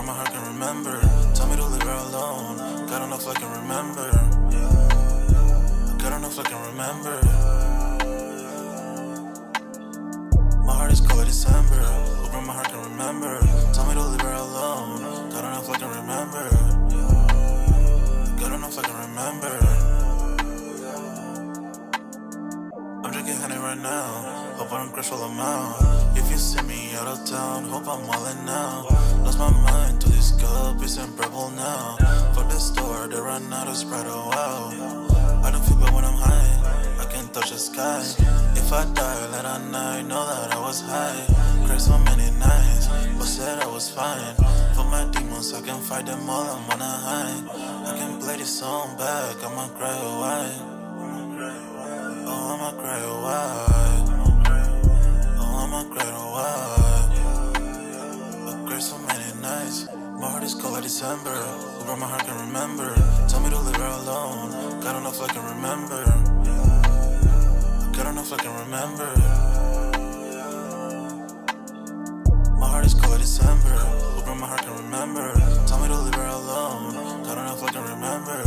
where my heart can remember. Tell me to leave her alone. God enough I can remember. God enough I can remember. My heart is cold like December. Where my heart can remember. Tell me to leave her alone. God enough I can remember. God enough I can remember. I'm drinking honey right now. Hope I don't crash all amount. If you see me out of town, hope I'm wildin' now. Lost my mind to this cup, it's unbearable now. For the store, they run out of Sprite, oh wow. I don't feel bad when I'm high, I can't touch the sky. If I die late at night, know that I was high. Cried so many nights, but said I was fine. For my demons, I can fight them all, I'm on a high. I can play this song back, I'ma cry or why. Oh, I'ma cry or why. Oh, I'ma cry or why. I cried so many nights. My heart is cold like December. Where my heart can remember. Tell me to leave her alone. God enough I can remember. God enough I can remember. My heart is cold like December. Where my heart can remember. Tell me to leave her alone. God enough I can remember.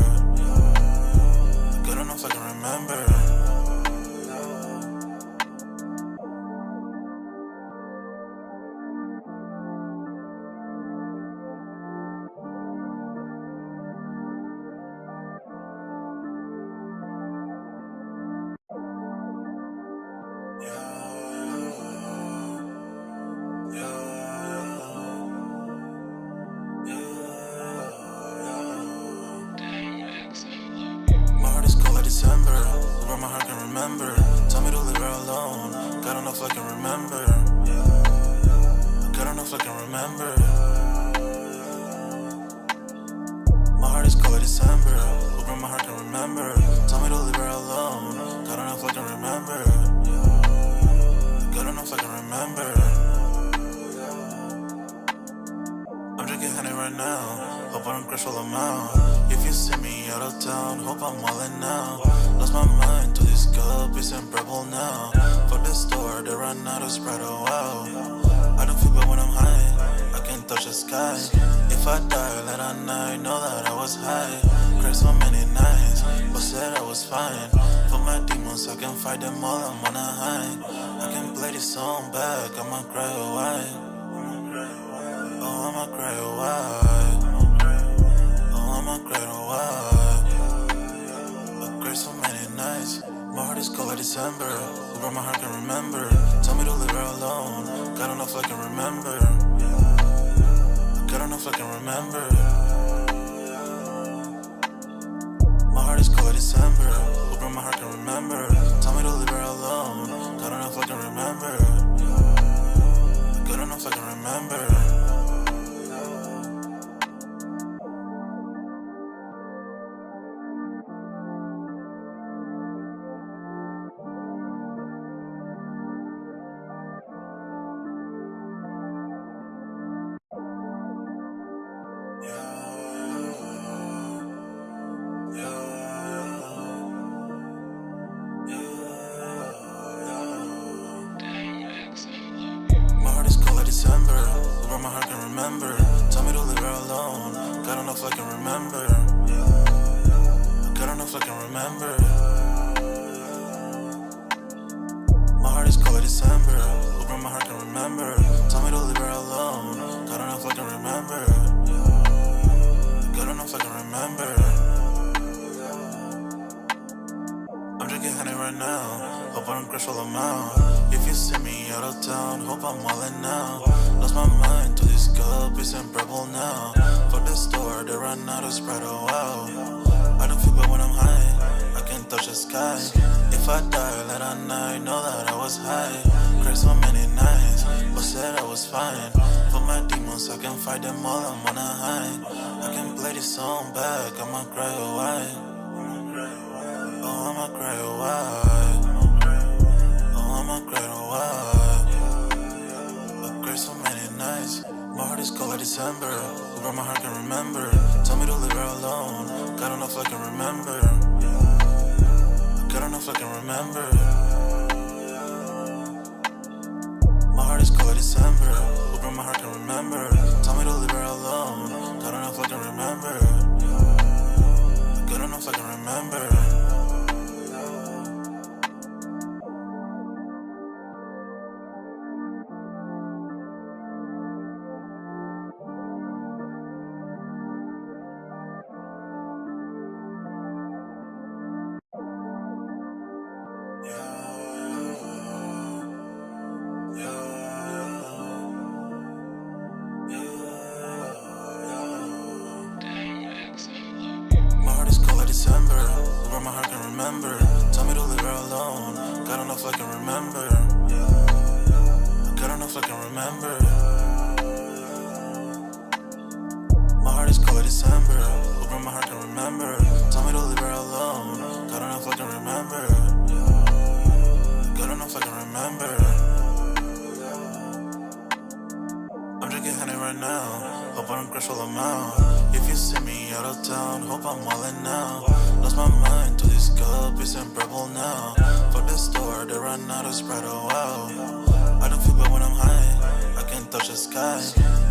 God enough I can remember. December, where my heart can remember. Tell me to leave her alone. God enough I can remember. God enough I can remember. My heart is cold like December, where my heart can remember. Tell me to leave her alone. God enough I can remember. God enough I can remember. I'm drinking honey right now. Hope I don't crash all amount. If you see me out of town, hope I'm wildin' now. Lost my mind to this cup, it's unbearable now. For the store, they run out of Sprite, oh wow. I don't feel bad when I'm high, I can't touch the sky. If I die late at night, know that I was high. Cried so many nights, but said I was fine. For my demons, I can fight them all, I'm on a high. I can play this song back, I'ma cry or why. Oh, I'ma cry or why. Oh, I'ma cry or why. I cried so many nights. My heart is cold like December. Where my heart can remember. Tell me to leave her alone. God enough I can remember. God enough I can remember. My heart is cold like December. Where my heart can remember. Tell me to leave her alone. God enough I can remember. God enough I can remember. December, where my heart can remember. Tell me to leave her alone. God enough I can remember. God enough I can remember. My heart is cold like December, where my heart can remember. Tell me to leave her alone. God enough I can remember. God enough I can remember. I'm drinking honey right now. Hope I don't crash all amount. If you see me out of town, hope I'm wildin' now. Lost my mind to this cup, it's unbearable now. For the store, they run out of Sprite, oh wow. I don't feel bad when I'm high, I can't touch the sky. If I die late at night, know that I was high. Cried so many nights, but said I was fine. For my demons, I can fight them all, I'm on a high. I can play this song back, I'ma cry or why. Oh, I'ma cry or why. Oh, I'ma cry or why. I cried so many nights. My heart is cold like December, where my heart can remember. Tell me to leave her alone. God enough I can remember. God enough I can remember. My heart is cold like December, where my heart can remember. Tell me to leave her alone. remember. Tell me to leave her alone. God don't know if I can remember. God don't know if I can remember. My heart is cold like December. Open my heart can remember. Tell me to leave her alone. God don't know if I can remember. God don't know if I can remember. I'm drinking honey right now. Hope I don't crash all I'm out. If you see me out of town, hope I'm wildin' now. Lost my mind to this cup, it's unbearable now. Fuck the store, they run out of Sprite, oh wow. I don't feel bad when I'm high, I can't touch the sky.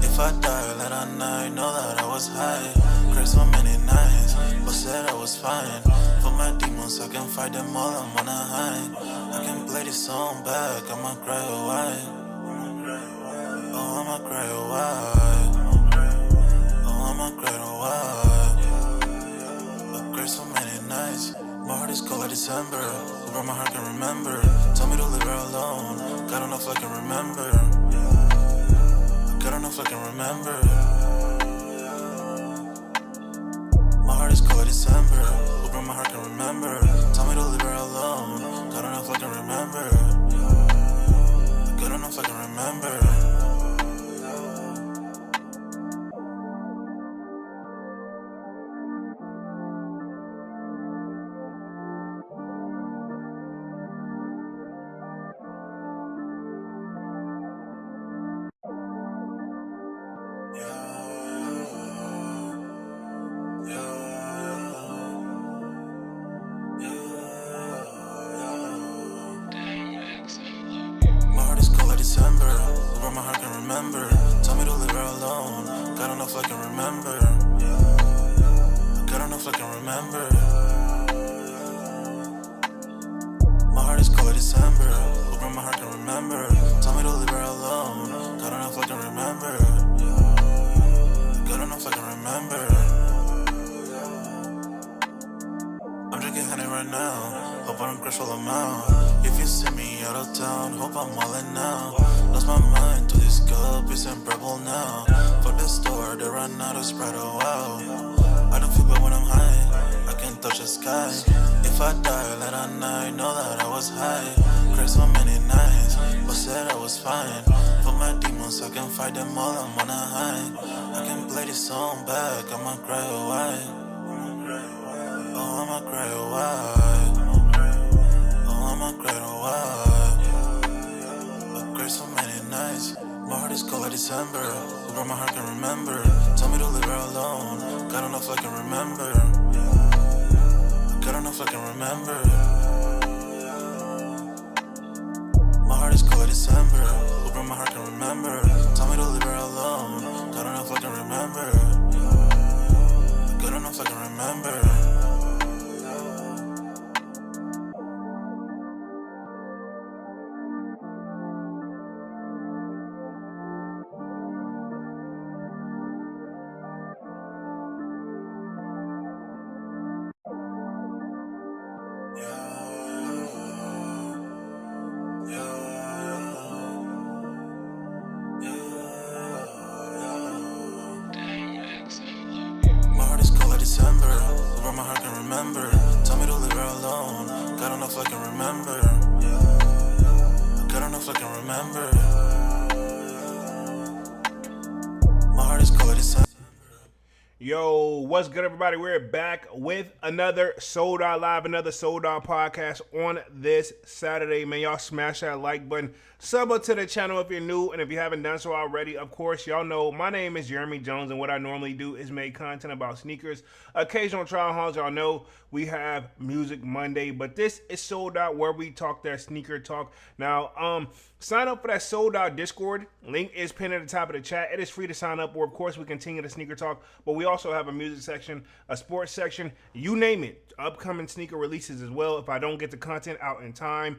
If I die late at night, know that I was high. Cried so many nights, but said I was fine. For my demons, I can fight them all, I'm on a high. I can play this song back, I'ma cry or why. Oh, I'ma cry or why. Oh, I'ma cry or why. I cried so many nights. My heart is cold like December. Where my heart can remember. Tell me to leave her alone. God don't know if I can remember. God don't know if I can remember. My heart is cold like December. Where my heart can remember. Tell me to leave her alone. God don't know if I can remember. God don't know if I can remember. My heart is cold like December. Where my heart can remember. Tell me to leave her alone. God don't know if I can remember. God don't know if I can remember. My heart is cold like December. Where my heart can remember. Tell me to leave her alone. God don't know if I can remember. God don't know if I can remember. I'm drinking honey right now. Hope I don't crash all I'm out. If you see me out of town, hope I'm wildin' now. Lost my mind to this cup, it's unbearable now. Fuck the store, they run out of Sprite, oh wow. I don't feel bad when I'm high, I can't touch the sky. If I die late at night, know that I was high. Cried so many nights, but said I was fine. For my demons, I can fight them all, I'm on a high. I can play this song back, I'ma cry or why. Oh, I'ma cry or why. Oh, I'ma cry or why. I cried so many nights. My heart is cold like December. Where my heart can remember. Tell me to leave her alone. God don't know if I can remember. God don't know if I can remember. My heart is cold like December. Where my heart can remember. Tell me to leave her alone. God don't know if I can remember. God don't know if I can remember. My heart is cold like December. Where my heart can remember. Tell me to leave her alone. God don't know if I can remember. God don't know if I can remember. My heart is cold like December. Yo, what's good, everybody? We're back with another Sold Out Live, another Sold Out podcast on this Saturday. Man, y'all smash that like button. Sub up to the channel if you're new, and if you haven't done so already, of course, y'all know my name is Jeremy Jones, and what I normally do is make content about sneakers. Occasional trial hauls, y'all know we have Music Monday, but this is Sold Out, where we talk that sneaker talk. Now, sign up for that Sold Out Discord. Link is pinned at the top of the chat. It is free to sign up, or of course we continue the sneaker talk, but we also have a music section, a sports section, you name it. Upcoming sneaker releases as well. If I don't get the content out in time,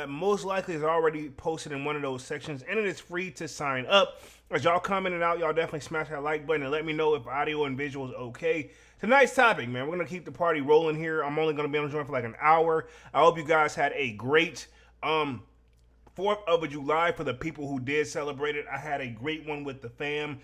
most likely it's already posted in one of those sections, and it is free to sign up. As y'all commenting out, y'all definitely smash that like button and let me know if audio and visual is okay. Tonight's topic, man, we're going to keep the party rolling here. I'm only going to be on the joint for like an hour. I hope you guys had a great 4th of July for the people who did celebrate it. I had a great one with the fam,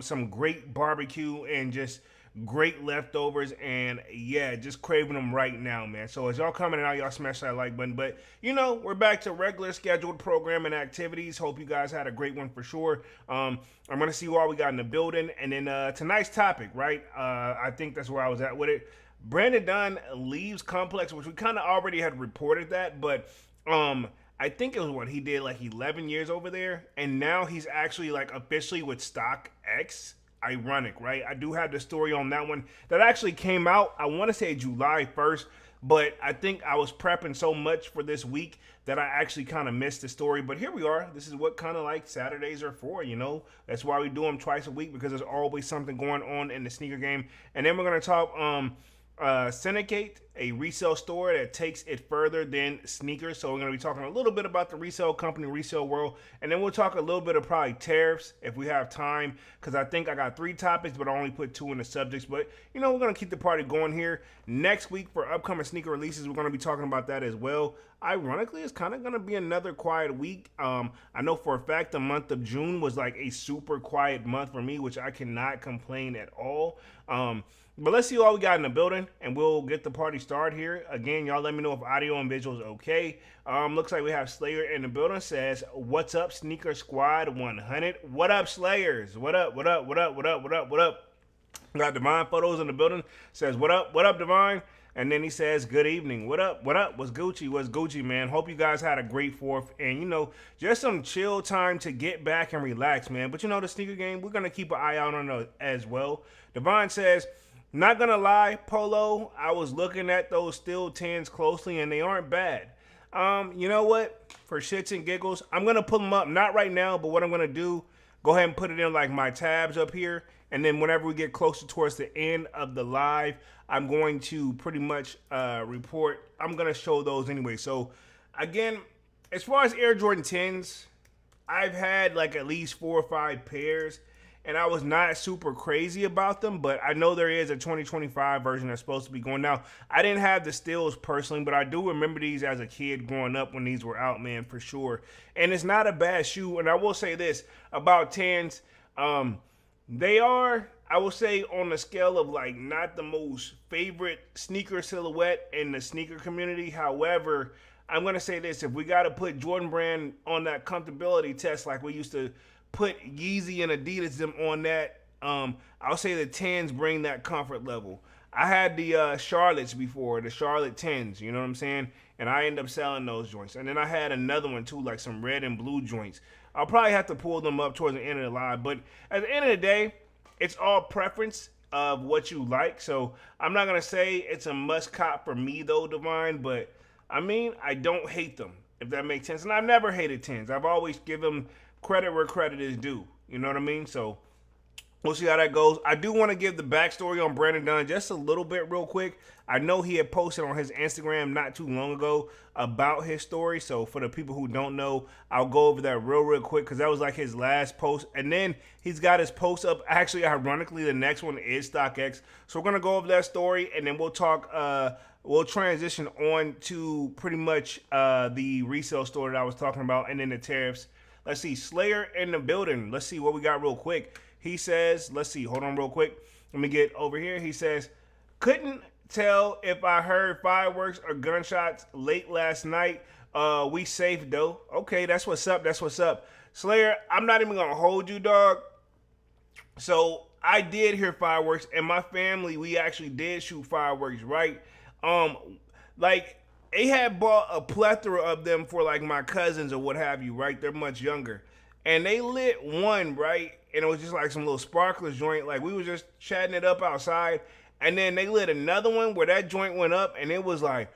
some great barbecue, and just great leftovers, and yeah, just craving them right now, man. So as y'all coming out, y'all smash that like button. But we're back to regular scheduled program and activities. Hope you guys had a great one for sure. I'm gonna see who all we got in the building, and then tonight's topic, right? I think that's where I was at with it. Brandon Dunne leaves Complex, which we kind of already had reported that, but I think it was what he did like 11 years over there, and now he's actually like officially with StockX. Ironic, right? I do have the story on that one that actually came out, I want to say July 1st, but I think I was prepping so much for this week that I actually kind of missed the story. But here we are. This is what kind of like Saturdays are for, That's why we do them twice a week, because there's always something going on in the sneaker game. And then we're going to talk Syndicate, a resale store that takes it further than sneakers. So we're going to be talking a little bit about the resale company, resale world, and then we'll talk a little bit of probably tariffs if we have time, because I think I got 3 topics, but I only put 2 in the subjects. But we're going to keep the party going here. Next week for upcoming sneaker releases, we're going to be talking about that as well. Ironically, it's kind of going to be another quiet week. I know for a fact the month of June was like a super quiet month for me, which I cannot complain at all. But let's see what we got in the building, and we'll get the party started here. Again, y'all let me know if audio and visuals okay. Looks like we have Slayer in the building. Says, what's up, Sneaker Squad 100? What up, Slayers? What up, what up, what up, what up, what up, what up? Got Divine Photos in the building. Says, what up, Divine? And then he says, good evening. What up? What's Gucci, man? Hope you guys had a great 4th. And, just some chill time to get back and relax, man. But, the sneaker game, we're going to keep an eye out on it as well. Divine says, not going to lie, Polo, I was looking at those Steel 10s closely, and they aren't bad. You know what? For shits and giggles, I'm going to pull them up. Not right now, but what I'm going to do, go ahead and put it in like my tabs up here. And then whenever we get closer towards the end of the live, I'm going to pretty much report. I'm going to show those anyway. So, again, as far as Air Jordan 10s, I've had like at least 4 or 5 pairs, and I was not super crazy about them, but I know there is a 2025 version that's supposed to be going. Now, I didn't have the Steels personally, but I do remember these as a kid growing up when these were out, man, for sure. And it's not a bad shoe. And I will say this about 10s. They are, I will say, on the scale of like not the most favorite sneaker silhouette in the sneaker community. However, I'm going to say this. If we got to put Jordan Brand on that comfortability test like we used to put Yeezy and Adidas them on that, I'll say the 10s bring that comfort level. I had the Charlottes before, the Charlotte 10s, you know what I'm saying? And I ended up selling those joints. And then I had another one too, like some red and blue joints. I'll probably have to pull them up towards the end of the live. But at the end of the day, it's all preference of what you like. So I'm not going to say it's a must cop for me though, Divine. But I mean, I don't hate them, if that makes sense. And I've never hated 10s. I've always given credit where credit is due. You know what I mean? So we'll see how that goes. I do want to give the backstory on Brandon Dunne just a little bit real quick. I know he had posted on his Instagram not too long ago about his story. So for the people who don't know, I'll go over that real quick because that was like his last post. And then he's got his post up. Actually, ironically, the next one is StockX. So we're going to go over that story and then we'll talk, we'll transition on to pretty much the resale store that I was talking about and then the tariffs. Let's see, Slayer in the building. Let's see what we got real quick. He says, let's see, hold on real quick. Let me get over here. He says, couldn't tell if I heard fireworks or gunshots late last night. We safe though. Okay, that's what's up. That's what's up. Slayer, I'm not even going to hold you, dog. So I did hear fireworks, and my family, we actually did shoot fireworks, right? Like, they had bought a plethora of them for like my cousins or what have you, right? They're much younger. And they lit one, right? And it was just like some little sparklers joint. Like we was just chatting it up outside. And then they lit another one where that joint went up and it was like,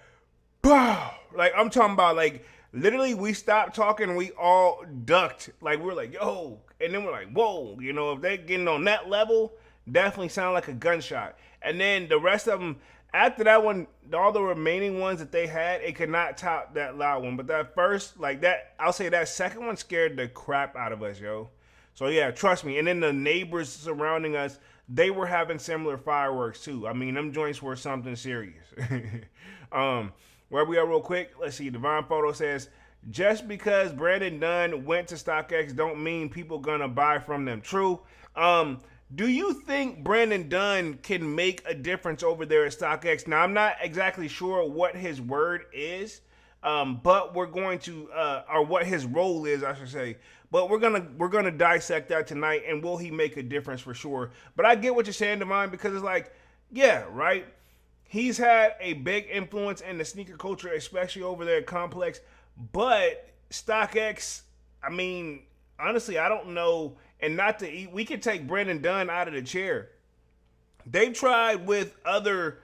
wow. Like I'm talking about like literally we stopped talking and we all ducked. Like we were like, yo. And then we're like, whoa. You know, if they're getting on that level, definitely sound like a gunshot. And then the rest of them, after that one, all the remaining ones that they had, it could not top that loud one. But that first, like that, I'll say that second one scared the crap out of us, yo. So yeah, trust me. And then the neighbors surrounding us, they were having similar fireworks too. I mean, them joints were something serious. Where we are real quick, let's see. Divine Photo says, just because Brandon Dunne went to StockX don't mean people gonna buy from them. True. Do you think Brandon Dunne can make a difference over there at StockX? Now, I'm not exactly sure what his word is, but we're going to, or what his role is, I should say. But we're gonna dissect that tonight, and will he make a difference for sure? But I get what you're saying, Divine, because it's like, yeah, right. He's had a big influence in the sneaker culture, especially over there at Complex. But StockX, I mean, honestly, I don't know. And not to eat, we could take Brandon Dunne out of the chair. They've tried with other,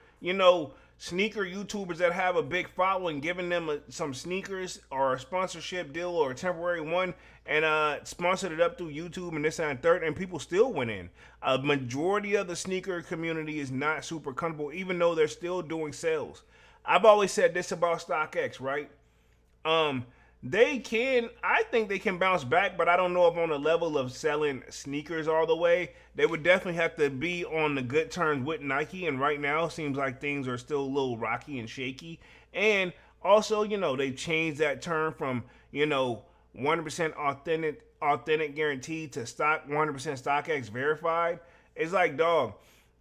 sneaker YouTubers that have a big following, giving them some sneakers or a sponsorship deal or a temporary one, and sponsored it up through YouTube and this and third, and people still went in. A majority of the sneaker community is not super comfortable, even though they're still doing sales. I've always said this about StockX, right? I think they can bounce back, but I don't know if on the level of selling sneakers all the way. They would definitely have to be on the good terms with Nike, and right now seems like things are still a little rocky and shaky. And also, they've changed that term from, 100% authentic guaranteed to 100% StockX verified. It's like, dog,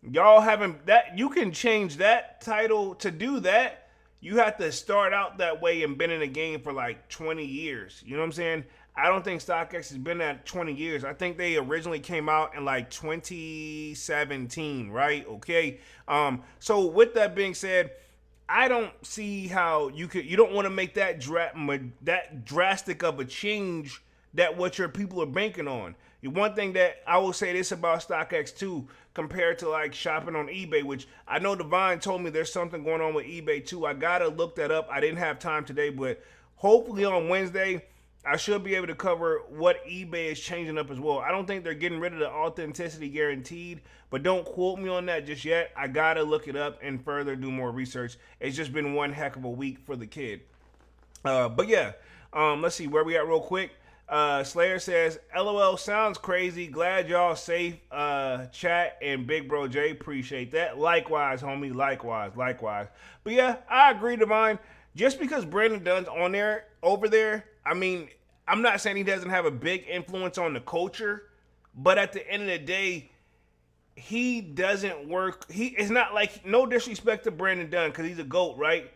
y'all haven't that you can change that title to do that. You have to start out that way and been in the game for like 20 years. You know what I'm saying? I don't think StockX has been at 20 years. I think they originally came out in like 2017, right? Okay. So with that being said, I don't see how you don't want to make that drastic of a change that what your people are banking on. One thing that I will say this about StockX too, compared to like shopping on eBay, which I know Divine told me there's something going on with eBay too. I gotta look that up. I didn't have time today, but hopefully on Wednesday I should be able to cover what eBay is changing up as well. I don't think they're getting rid of the authenticity guaranteed, but don't quote me on that just yet. I gotta look it up and further do more research. It's just been one heck of a week for the kid. But yeah, let's see where we at real quick. Slayer says, LOL, sounds crazy. Glad y'all safe. Chat and Big Bro J, appreciate that. Likewise, homie. Likewise. But yeah, I agree, Divine. Just because Brandon Dunne's over there, I mean, I'm not saying he doesn't have a big influence on the culture, but at the end of the day, he doesn't work. It's not like, no disrespect to Brandon Dunne, because he's a GOAT, right?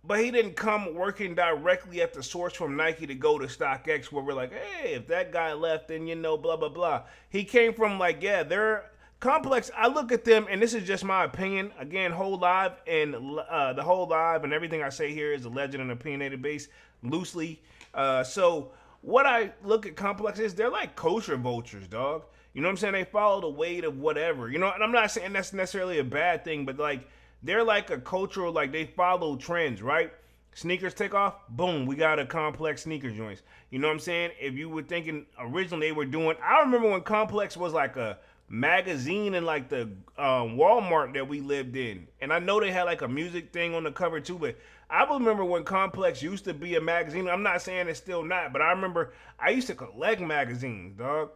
But he didn't come working directly at the source from Nike to go to StockX where we're like, hey, if that guy left, then blah, blah, blah. He came from like, yeah, they're Complex. I look at them, and this is just my opinion. Again, whole live and the whole live and everything I say here is alleged and opinionated based loosely. So what I look at Complex is they're like kosher vultures, dog. You know what I'm saying? They follow the weight of whatever. And I'm not saying that's necessarily a bad thing, but like, they're like a cultural, like they follow trends, right? Sneakers take off, boom, we got a Complex sneaker joints. You know what I'm saying? If you were thinking originally they were doing, I remember when Complex was like a magazine in like the Walmart that we lived in. And I know they had like a music thing on the cover too, but I remember when Complex used to be a magazine. I'm not saying it's still not, but I remember I used to collect magazines, dog.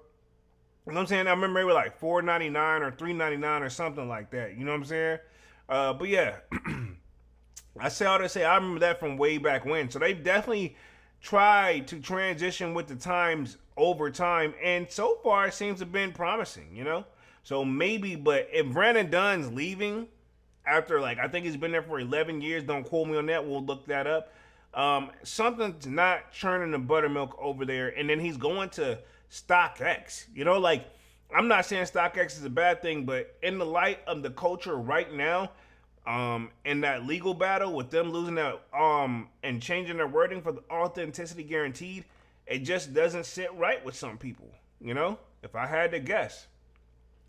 You know what I'm saying? I remember they were like $4.99 or $3.99 or something like that. You know what I'm saying? But yeah, I say all to say I remember that from way back when. So they've definitely tried to transition with the times over time, and so far it seems to have been promising, So maybe, but if Brandon Dunne's leaving after like, I think he's been there for 11 years, don't quote me on that, we'll look that up. Something's not churning the buttermilk over there, and then he's going to StockX, like, I'm not saying StockX is a bad thing, but in the light of the culture right now, in that legal battle with them losing that, and changing their wording for the authenticity guaranteed, it just doesn't sit right with some people, if I had to guess.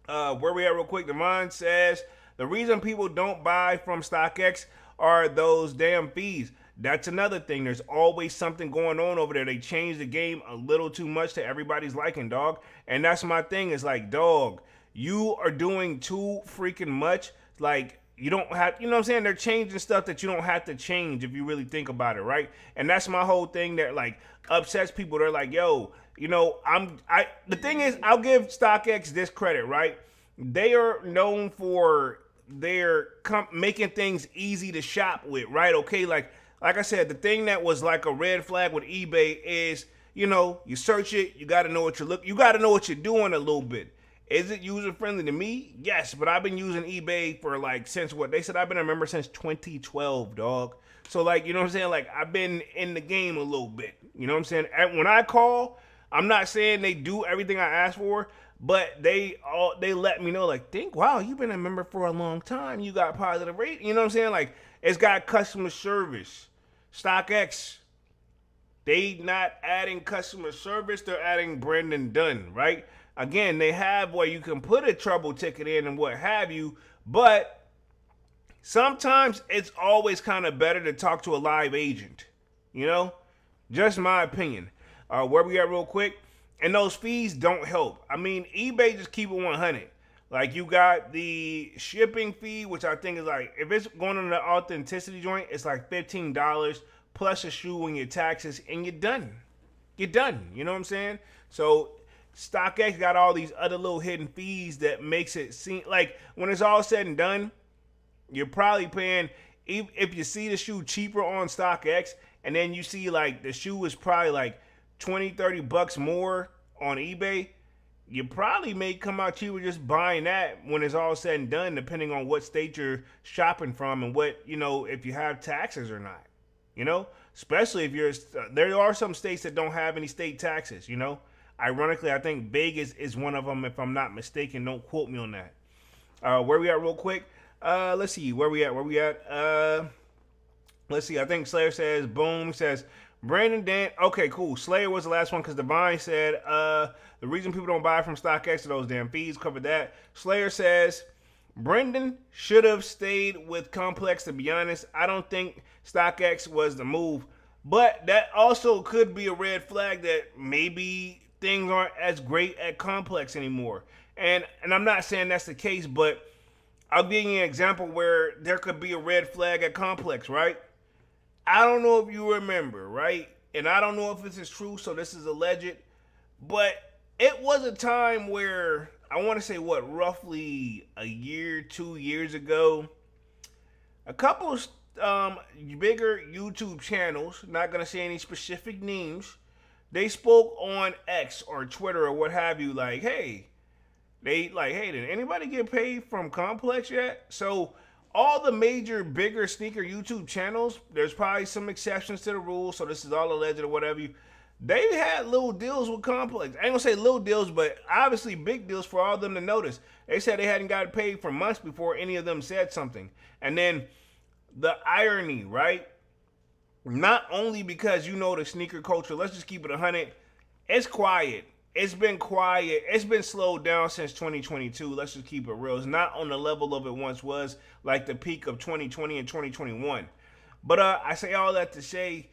Where we at real quick, Devon says, the reason people don't buy from StockX are those damn fees. That's another thing. There's always something going on over there. They changed the game a little too much to everybody's liking, dog. And that's my thing. Is like, dog, you are doing too freaking much. Like, you don't have, you know what I'm saying? They're changing stuff that you don't have to change if you really think about it, right? And that's my whole thing that like upsets people. They're like, yo, the thing is, I'll give StockX this credit, right? They are known for making things easy to shop with, right? Okay, like I said, the thing that was like a red flag with eBay is, you search it, you got to know what you got to know what you're doing a little bit. Is it user friendly to me? Yes, but I've been using eBay for like since what they said I've been a member since 2012, dog. So like, you know what I'm saying? Like I've been in the game a little bit. You know what I'm saying? And when I call, I'm not saying they do everything I ask for, but they let me know like, think, wow, you've been a member for a long time. You got positive rate. You know what I'm saying? Like it's got customer service. StockX, they not adding customer service, they're adding Brendan Dunne, right? Again, they have where you can put a trouble ticket in and what have you, but sometimes it's always kind of better to talk to a live agent, you know? Just my opinion. Where we at real quick, and those fees don't help. I mean, eBay just keep it 100. Like you got the shipping fee, which I think is like, if it's going on the authenticity joint, it's like $15 plus a shoe and your taxes, and you're done. You're done. You know what I'm saying? So StockX got all these other little hidden fees that makes it seem like when it's all said and done, you're probably paying, if you see the shoe cheaper on StockX, and then you see like the shoe is probably like 20, 30 bucks more on eBay, you probably may come out cheaper just buying that when it's all said and done, depending on what state you're shopping from and what, you know, if you have taxes or not. You know, especially if you're, there are some states that don't have any state taxes, you know. Ironically, I think Vegas is one of them, if I'm not mistaken. Don't quote me on that. Where we at real quick? Let's see. Where we at? Let's see. I think Slayer says, boom, says, Brandon Dan. Okay, cool. Slayer was the last one because Divine said, the reason people don't buy from StockX are those damn fees. Covered that. Slayer says, Brendan should have stayed with Complex, to be honest. I don't think StockX was the move. But that also could be a red flag that maybe things aren't as great at Complex anymore. And I'm not saying that's the case, but I'll give you an example where there could be a red flag at Complex, right? I don't know if you remember, right? And I don't know if this is true, so this is alleged. But it was a time where, I want to say what, roughly a year, 2 years ago, a couple bigger YouTube channels, not going to say any specific names, they spoke on X or Twitter or what have you, like, hey, did anybody get paid from Complex yet? So all the major, bigger sneaker YouTube channels, there's probably some exceptions to the rule, so this is all alleged or whatever you, they had little deals with Complex. I ain't gonna say little deals, but obviously big deals for all of them to notice. They said they hadn't got paid for months before any of them said something. And then the irony, right? Not only because you know the sneaker culture, let's just keep it 100, it's quiet. It's been quiet. It's been slowed down since 2022. Let's just keep it real. It's not on the level of it once was, like the peak of 2020 and 2021. But I say all that to say,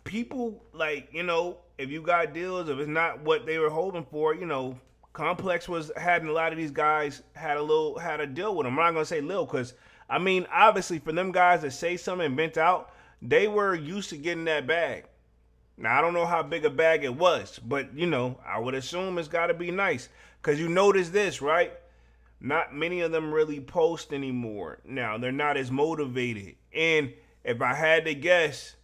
people, like, you know, if you got deals, if it's not what they were hoping for, you know, Complex had a lot of these guys had a deal with them. I'm not gonna say little, because I mean, obviously for them guys to say something and vent out, they were used to getting that bag. Now I don't know how big a bag it was, but you know, I would assume it's got to be nice, because you notice this, right? Not many of them really post anymore. Now they're not as motivated, and if I had to guess,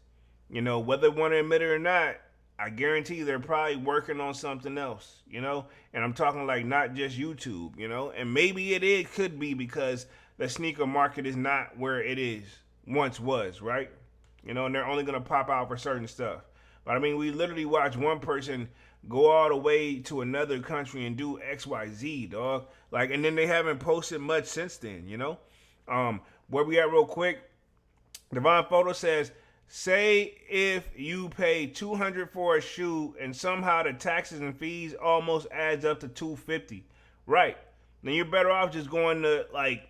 you know, whether they want to admit it or not, I guarantee they're probably working on something else, you know? And I'm talking like not just YouTube, you know? And maybe it could be because the sneaker market is not where it is once was, right? You know, and they're only going to pop out for certain stuff. But I mean, we literally watch one person go all the way to another country and do XYZ, dog. Like, and then they haven't posted much since then, you know? Where we at real quick, Divine Photo says, say if you pay $200 for a shoe and somehow the taxes and fees almost adds up to $250, right? Then you're better off just going to like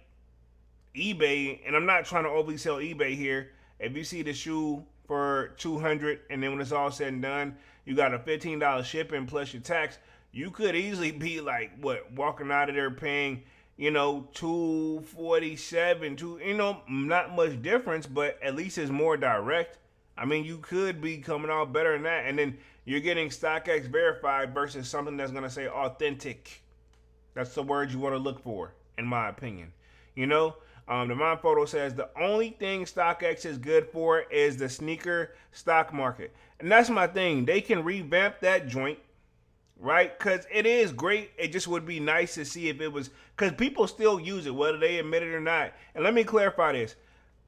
eBay, and I'm not trying to overly sell eBay here. If you see the shoe for $200 and then when it's all said and done, you got a $15 shipping plus your tax, you could easily be like, what, walking out of there paying, you know, $247, you know, not much difference, but at least it's more direct. I mean, you could be coming out better than that, and then you're getting StockX verified versus something that's going to say authentic. That's the word you want to look for, in my opinion. You know, the Mind Photo says the only thing StockX is good for is the sneaker stock market. And that's my thing. They can revamp that joint, right? Because it is great. It just would be nice to see if it was, because people still use it, whether they admit it or not. And let me clarify this.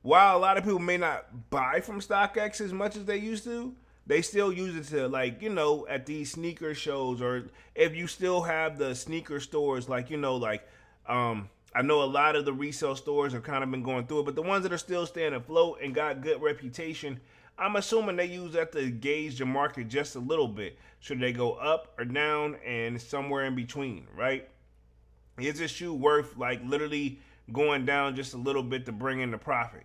While a lot of people may not buy from StockX as much as they used to, they still use it to, like, at these sneaker shows, or if you still have the sneaker stores, like, I know a lot of the resale stores have kind of been going through it, but the ones that are still staying afloat and got good reputation, I'm assuming they use that to gauge the market just a little bit. Should they go up or down, and somewhere in between, right? Is this shoe worth, like, literally going down just a little bit to bring in the profit?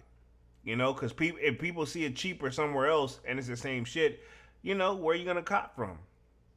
Because if people see it cheaper somewhere else and it's the same shit, where are you going to cop from?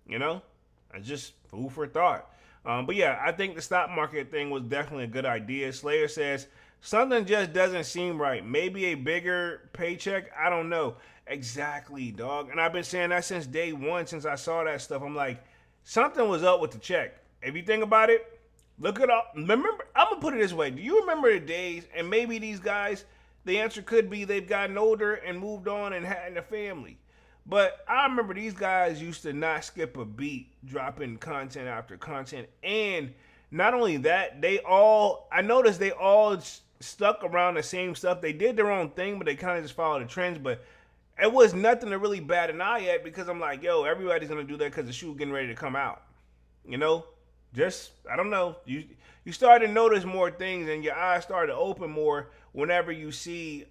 It's just food for thought. But yeah, I think the stock market thing was definitely a good idea. Slayer says, something just doesn't seem right. Maybe a bigger paycheck? I don't know. Exactly, dog. And I've been saying that since day one, since I saw that stuff. I'm like, something was up with the check. If you think about it, look it up. Remember, I'm going to put it this way. Do you remember the days, and maybe these guys, the answer could be they've gotten older and moved on and had a family. But I remember these guys used to not skip a beat, dropping content after content. And not only that, I noticed they all stuck around the same stuff. They did their own thing, but they kind of just followed the trends. But it was nothing to really bat an eye at, because I'm like, yo, everybody's going to do that because the shoe getting ready to come out. Just, I don't know. You start to notice more things, and your eyes start to open more whenever you see,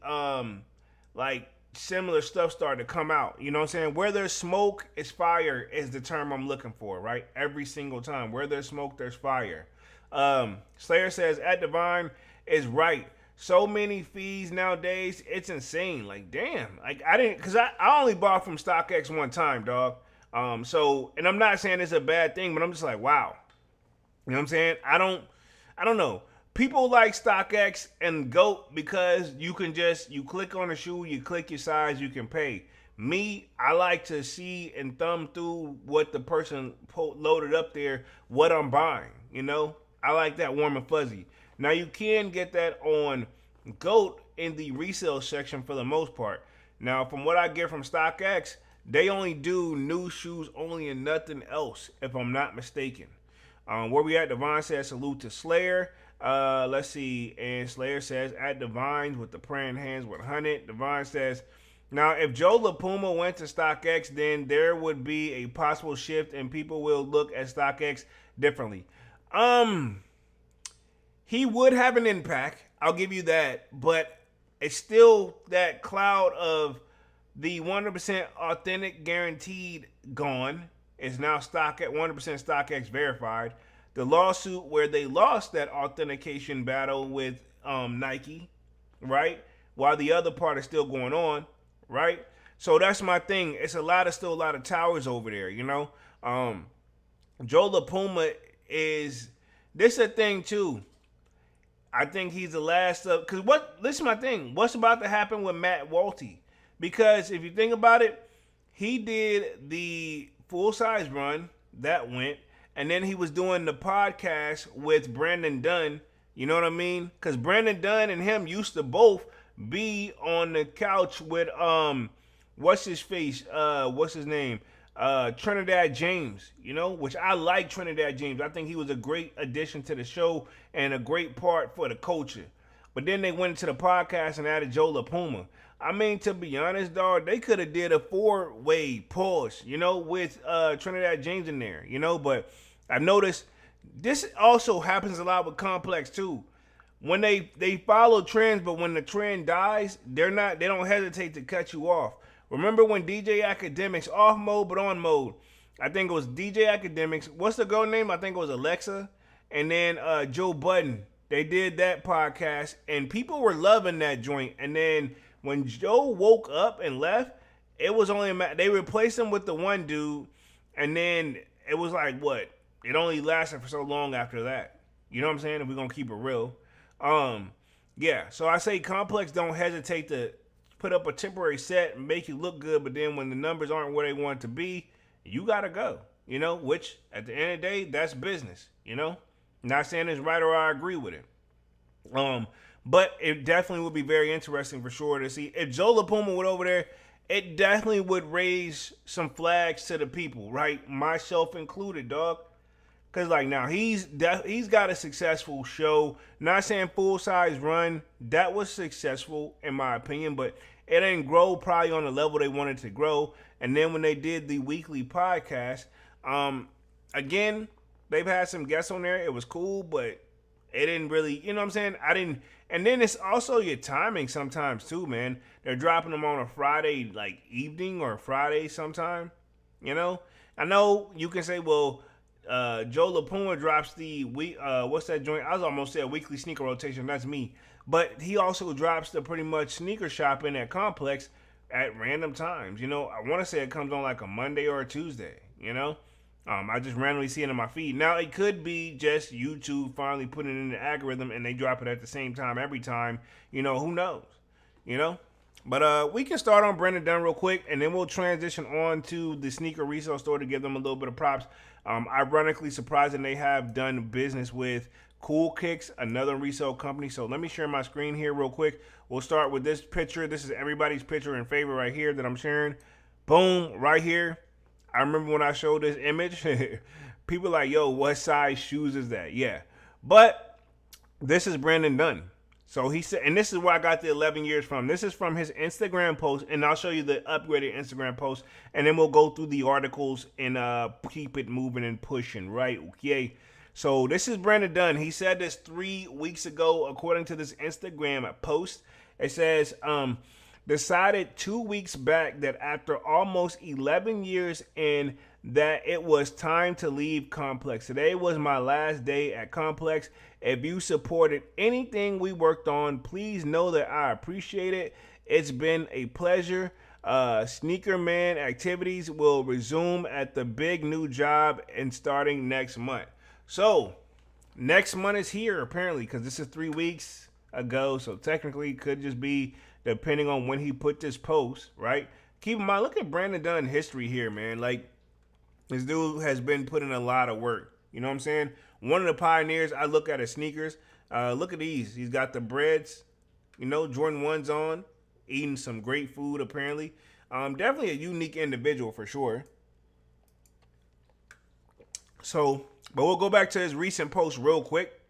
like, similar stuff start to come out. You know what I'm saying? Where there's smoke is fire is the term I'm looking for, right? Every single time. Where there's smoke, there's fire. Slayer says, at Divine is right. So many fees nowadays, it's insane. Like, damn. Like, because I only bought from StockX one time, dog. And I'm not saying it's a bad thing, but I'm just like, wow. You know what I'm saying? I don't know. People like StockX and GOAT because you click on a shoe, you click your size, you can pay. Me, I like to see and thumb through what the person loaded up there, what I'm buying, I like that warm and fuzzy. Now, you can get that on GOAT in the resale section for the most part. Now, from what I get from StockX, they only do new shoes only and nothing else, if I'm not mistaken. Where we at? Divine says, salute to Slayer. Let's see. And Slayer says, at Divines with the praying hands 100. Divine says, now if Joe LaPuma went to StockX, then there would be a possible shift and people will look at StockX differently. He would have an impact. I'll give you that. But it's still that cloud of the 100% authentic guaranteed gone. It's now 100% StockX verified. The lawsuit where they lost that authentication battle with Nike, right? While the other part is still going on, right? So that's my thing. It's still a lot of towers over there, Joe LaPuma is, this is a thing too. I think he's the last of, because listen to my thing. What's about to happen with Matt Walty? Because if you think about it, he did the full-size run, that went, and then he was doing the podcast with Brandon Dunne, you know what I mean? Because Brandon Dunne and him used to both be on the couch with, what's his name? Trinidad James, which I like Trinidad James. I think he was a great addition to the show and a great part for the culture. But then they went into the podcast and added Joe LaPuma. I mean, to be honest, dog, they could have did a 4-way push, with Trinidad James in there, But I noticed this also happens a lot with Complex too. When they follow trends, but when the trend dies, they don't hesitate to cut you off. Remember when DJ Academics, off mode but on mode, I think it was DJ Academics, what's the girl name? I think it was Alexa, and then Joe Budden. They did that podcast, and people were loving that joint. And then when Joe woke up and left, it was only they replaced him with the one dude, and then it was like, what? It only lasted for so long after that. You know what I'm saying? If we're gonna keep it real. Yeah. So I say Complex don't hesitate to put up a temporary set and make you look good, but then when the numbers aren't where they want to be, you gotta go. Which at the end of the day, that's business. Not saying it's right or I agree with it. But it definitely would be very interesting for sure to see if Joe LaPuma went over there it definitely would raise some flags to the people, right? Myself included, dog. Cause like now he's got a successful show. Not saying Full Size Run, that was successful in my opinion, but it didn't grow probably on the level they wanted to grow. And then when they did the weekly podcast, again, they've had some guests on there. It was cool, but it didn't really, you know what I'm saying? I didn't. And then it's also your timing sometimes too, man. They're dropping them on a Friday like evening or Friday sometime. You know, I know you can say, well, Joe LaPuma drops the week. What's that joint? I was almost said weekly sneaker rotation. That's me. But he also drops the pretty much sneaker shopping at Complex at random times. You know, I want to say it comes on like a Monday or a Tuesday. You know, I just randomly see it in my feed. Now it could be just YouTube finally putting it in the algorithm and they drop it at the same time every time. You know, who knows? You know. But we can start on Brandon Dunne real quick, and then we'll transition on to the sneaker resale store to give them a little bit of props. Ironically, surprising they have done business with Cool Kicks, another resale company. So let me share my screen here real quick. We'll start with this picture. This is everybody's picture and favorite right here that I'm sharing. Boom, right here. I remember when I showed this image, people like, yo, what size shoes is that? Yeah. But this is Brandon Dunne. So he said, and this is where I got the 11 years from. This is from his Instagram post, and I'll show you the upgraded Instagram post, and then we'll go through the articles and keep it moving and pushing, right? Okay. So this is Brandon Dunne. He said this 3 weeks ago, according to this Instagram post. It says, decided 2 weeks back that after almost 11 years in, that it was time to leave Complex. Today was my last day at Complex. If you supported anything we worked on, please know that I appreciate it. It's been a pleasure. Sneaker Man activities will resume at the big new job and starting next month. So next month is here apparently, because this is 3 weeks ago. So technically it could just be depending on when he put this post, right? Keep in mind, look at Brandon Dunne history here, man. Like, this dude has been putting a lot of work. You know what I'm saying? One of the pioneers I look at his sneakers. Look at these. He's got the breads, you know, Jordan 1s on, eating some great food apparently. Definitely a unique individual for sure. So, but we'll go back to his recent post real quick.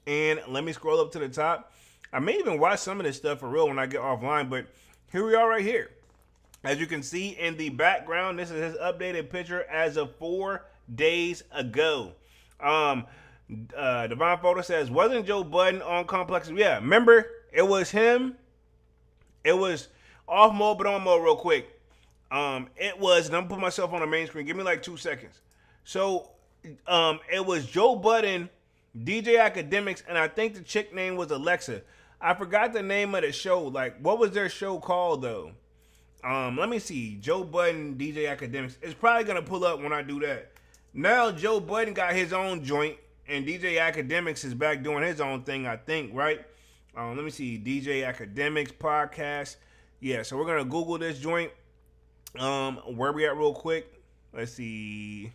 And let me scroll up to the top. I may even watch some of this stuff for real when I get offline, but here we are right here. As you can see in the background, this is his updated picture as of 4 days ago. Divine Photo says, wasn't Joe Budden on Complex? Yeah, remember, it was him. It was off mode, but on mode real quick. It was, and I'm putting myself on the main screen. Give me like 2 seconds. So, it was Joe Budden, DJ Academics, and I think the chick name was Alexa. I forgot the name of the show. Like, what was their show called, though? Let me see. Joe Budden, DJ Academics. It's probably going to pull up when I do that. Now, Joe Budden got his own joint, and DJ Academics is back doing his own thing, I think, right? Let me see. DJ Academics podcast. Yeah, so we're going to Google this joint. Where we at real quick? Let's see.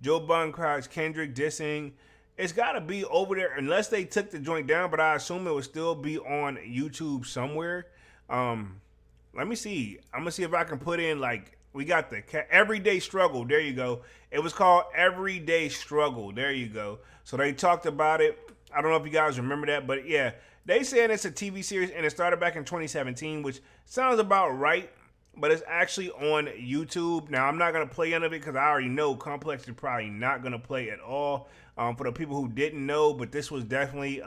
Joe Budden cries Kendrick dissing. It's got to be over there, unless they took the joint down, but I assume it would still be on YouTube somewhere. Let me see. I'm going to see if I can put in, like, we got the Everyday Struggle. There you go. It was called Everyday Struggle. There you go. So they talked about it. I don't know if you guys remember that, but yeah. They saying it's a TV series, and it started back in 2017, which sounds about right, but it's actually on YouTube. Now, I'm not going to play any of it because I already know Complex is probably not going to play at all. For the people who didn't know, but this was definitely,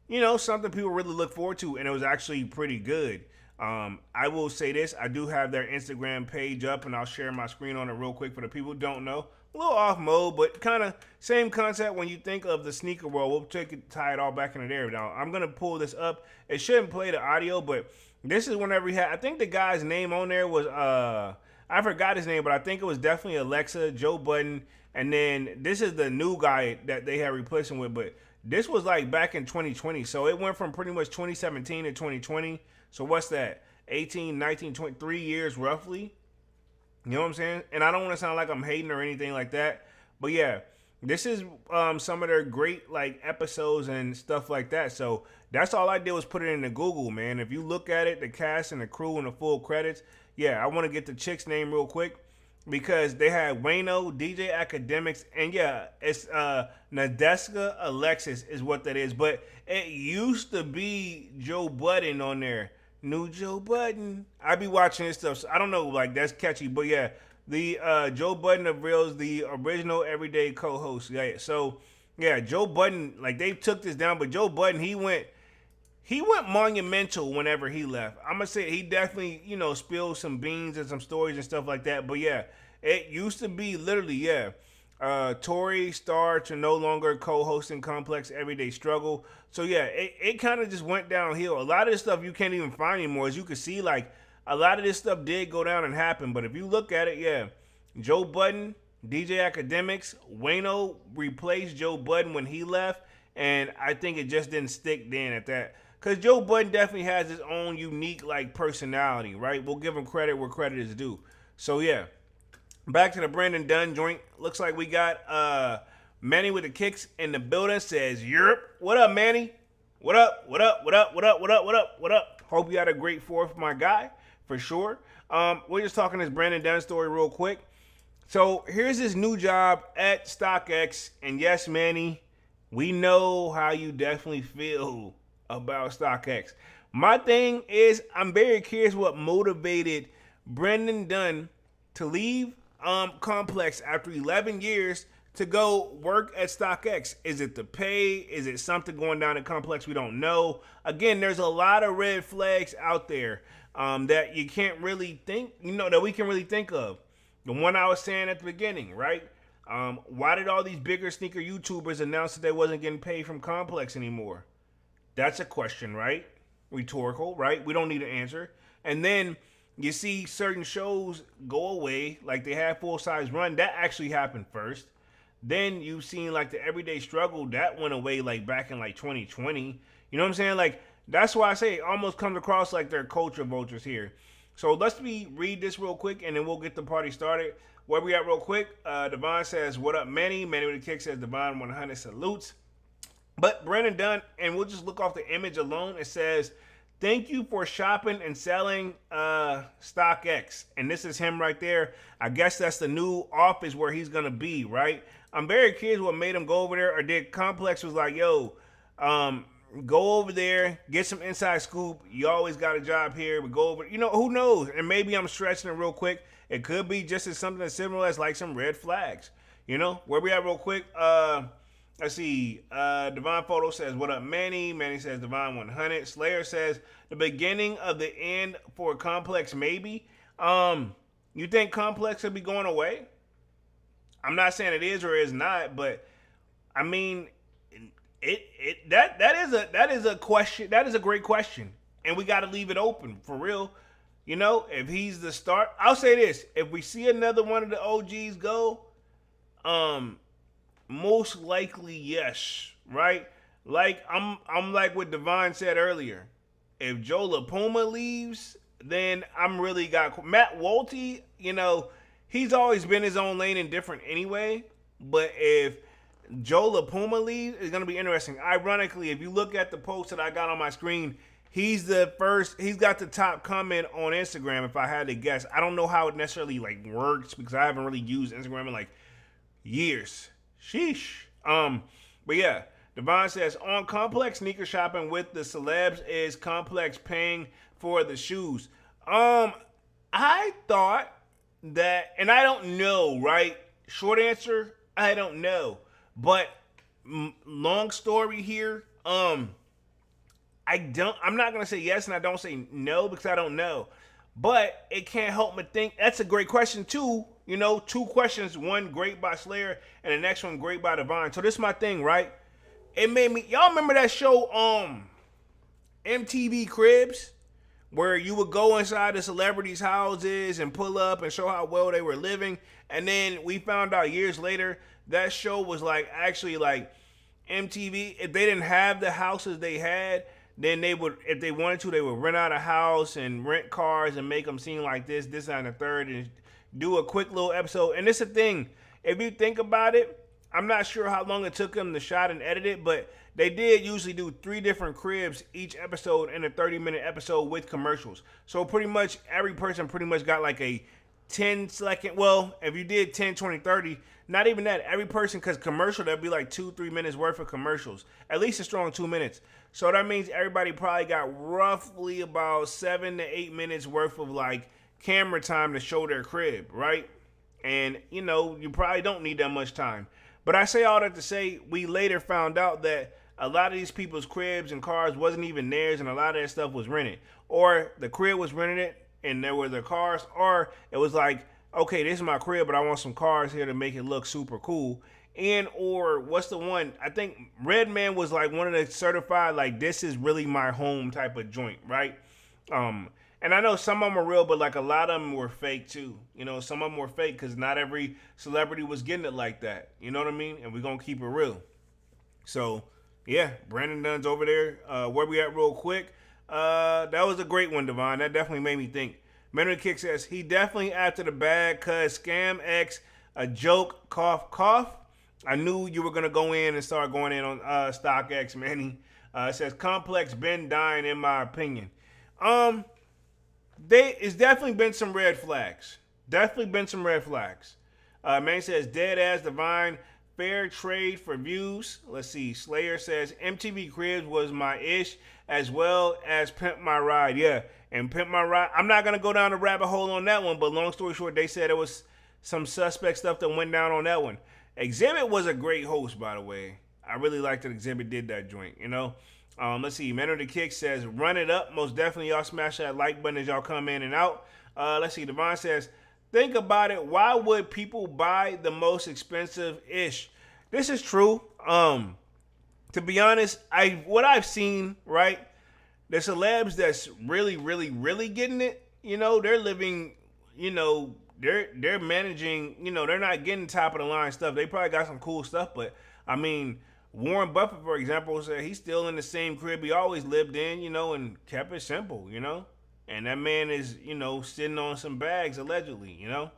you know, something people really look forward to, and it was actually pretty good. I will say this, I do have their Instagram page up, and I'll share my screen on it real quick for the people who don't know. A little off mode, but kind of same concept when you think of the sneaker world. We'll tie it all back into there. Now, I'm going to pull this up. It shouldn't play the audio, but this is whenever he had, I think the guy's name on there was, I forgot his name, but I think it was definitely Alexa, Joe Budden, and then this is the new guy that they had replaced him with, but this was like back in 2020. So it went from pretty much 2017 to 2020. So what's that? 18, 19, 23 years roughly. You know what I'm saying? And I don't want to sound like I'm hating or anything like that. But yeah, this is some of their great like episodes and stuff like that. So that's all I did was put it into Google, man. If you look at it, the cast and the crew and the full credits, yeah, I want to get the chick's name real quick because they had Wayno, DJ Academics, and yeah, it's Nadeska Alexis is what that is. But it used to be Joe Budden on there. New Joe Budden. I be watching this stuff. So I don't know, like that's catchy, but yeah, the Joe Budden of Reels, the original everyday co-host. Yeah, so yeah, Joe Budden, like they took this down, but Joe Budden, he went monumental whenever he left. I'm gonna say he definitely, spilled some beans and some stories and stuff like that. But yeah, it used to be literally, yeah. Tori Star to no longer co-hosting Complex Everyday Struggle. So yeah, it kind of just went downhill. A lot of this stuff you can't even find anymore. As you can see, like a lot of this stuff did go down and happen. But if you look at it, yeah, Joe Budden, DJ Academics, Wayno replaced Joe Budden when he left. And I think it just didn't stick then at that. Because Joe Budden definitely has his own unique like personality, right? We'll give him credit where credit is due. So yeah. Back to the Brandon Dunne joint. Looks like we got Manny with the kicks in the building. Says, Europe. What up, Manny? What up? What up? What up? What up? What up? What up? What up? Hope you had a great 4th, my guy, for sure. We're just talking this Brandon Dunne story real quick. So here's his new job at StockX. And yes, Manny, we know how you definitely feel about StockX. My thing is, I'm very curious what motivated Brandon Dunne to leave Complex after 11 years to go work at StockX. Is it the pay? Is it something going down at Complex we don't know? Again, there's a lot of red flags out there that you can't really think, that we can really think of. The one I was saying at the beginning, right? Why did all these bigger sneaker YouTubers announce that they wasn't getting paid from Complex anymore? That's a question, right? Rhetorical, right? We don't need an answer. And then you see certain shows go away, like they had Full Size Run. That actually happened first. Then you've seen like the Everyday Struggle. That went away like back in like 2020. You know what I'm saying? Like that's why I say it almost comes across like they're culture vultures here. So let's read this real quick and then we'll get the party started. Where we at real quick? Devon says, what up, Manny? Manny with the kick says, Devon 100 salutes. But Brandon Dunne, and we'll just look off the image alone. It says, thank you for shopping and selling StockX. And this is him right there. I guess that's the new office where he's going to be, right? I'm very curious what made him go over there. Or did Complex was like, yo, go over there, get some inside scoop. You always got a job here. We go over, who knows? And maybe I'm stretching it real quick. It could be just as something as similar as like some red flags. Where we at real quick? Let's see. Devon Photo says, what up, Manny? Manny says, Devon 100. Slayer says, the beginning of the end for Complex, maybe. You think Complex will be going away? I'm not saying it is or is not, but I mean, that is a question. That is a great question, and we got to leave it open for real. If he's the start, I'll say this: if we see another one of the OGs go, most likely, yes, right? Like I'm like what Devon said earlier. If Joe LaPuma leaves, then I'm really got Matt Walty. He's always been his own lane and different anyway. But if Joe LaPuma leaves, it's gonna be interesting. Ironically, if you look at the post that I got on my screen, he's the first. He's got the top comment on Instagram. If I had to guess, I don't know how it necessarily like works because I haven't really used Instagram in like years. Sheesh. But yeah, Devon says, on Complex sneaker shopping with the celebs, is Complex paying for the shoes? I thought that, and I don't know, right? Short answer, I don't know. But long story here, I'm not gonna say yes and I don't say no because I don't know. But it can't help but think that's a great question too. 2 questions, one great by Slayer and the next one great by Devon. So this is my thing, right? It made me, y'all remember that show MTV Cribs, where you would go inside the celebrities' houses and pull up and show how well they were living, and then we found out years later that show was like actually like MTV. If they didn't have the houses they had, then they would, if they wanted to, they would rent out a house and rent cars and make them seem like this, and the third, and do a quick little episode. And it's a thing. If you think about it, I'm not sure how long it took them to shot and edit it, but they did usually do 3 different cribs each episode in a 30-minute episode with commercials. So pretty much every person pretty much got like a 10-second. Well, if you did 10, 20, 30, not even that. Every person, because commercial, that'd be like 2-3 minutes worth of commercials. At least a strong 2 minutes. So that means everybody probably got roughly about 7 to 8 minutes worth of like camera time to show their crib, right? And you know, you probably don't need that much time. But I say all that to say, we later found out that a lot of these people's cribs and cars wasn't even theirs, and a lot of that stuff was rented. Or the crib was rented, and there were the cars, or it was like, okay, this is my crib, but I want some cars here to make it look super cool. And or what's the one? I think Redman was like one of the certified, like, this is really my home type of joint, right? And I know some of them are real, but like a lot of them were fake too. You know, some of them were fake because not every celebrity was getting it like that. You know what I mean? And we're going to keep it real. So, yeah, Brandon Dunne's over there. Where we at real quick? That was a great one, Devon. That definitely made me think. Mentor Kick says, he definitely after the bag because Scam X, a joke, cough, cough. I knew you were going to go in and start going in on StockX, Manny. It says, Complex been dying in my opinion. It's definitely been some red flags. Definitely been some red flags. Man says, dead ass Divine, fair trade for views. Let's see. Slayer says, MTV Cribs was my ish as well as Pimp My Ride. Yeah, and Pimp My Ride. I'm not going to go down the rabbit hole on that one, but long story short, they said it was some suspect stuff that went down on that one. Exhibit was a great host, by the way. I really liked that Exhibit did that joint, you know. Let's see. Men of the Kick says, run it up. Most definitely y'all smash that like button as y'all come in and out. Let's see. Devon says, think about it. Why would people buy the most expensive ish? This is true. To be honest, what I've seen, right? The celebs that's really, really, really getting it, you know, they're living, you know, they're managing, you know, they're not getting top of the line stuff. They probably got some cool stuff, but I mean, Warren Buffett, for example, said he's still in the same crib he always lived in, you know, and kept it simple, you know. And that man is, you know, sitting on some bags, allegedly, you know.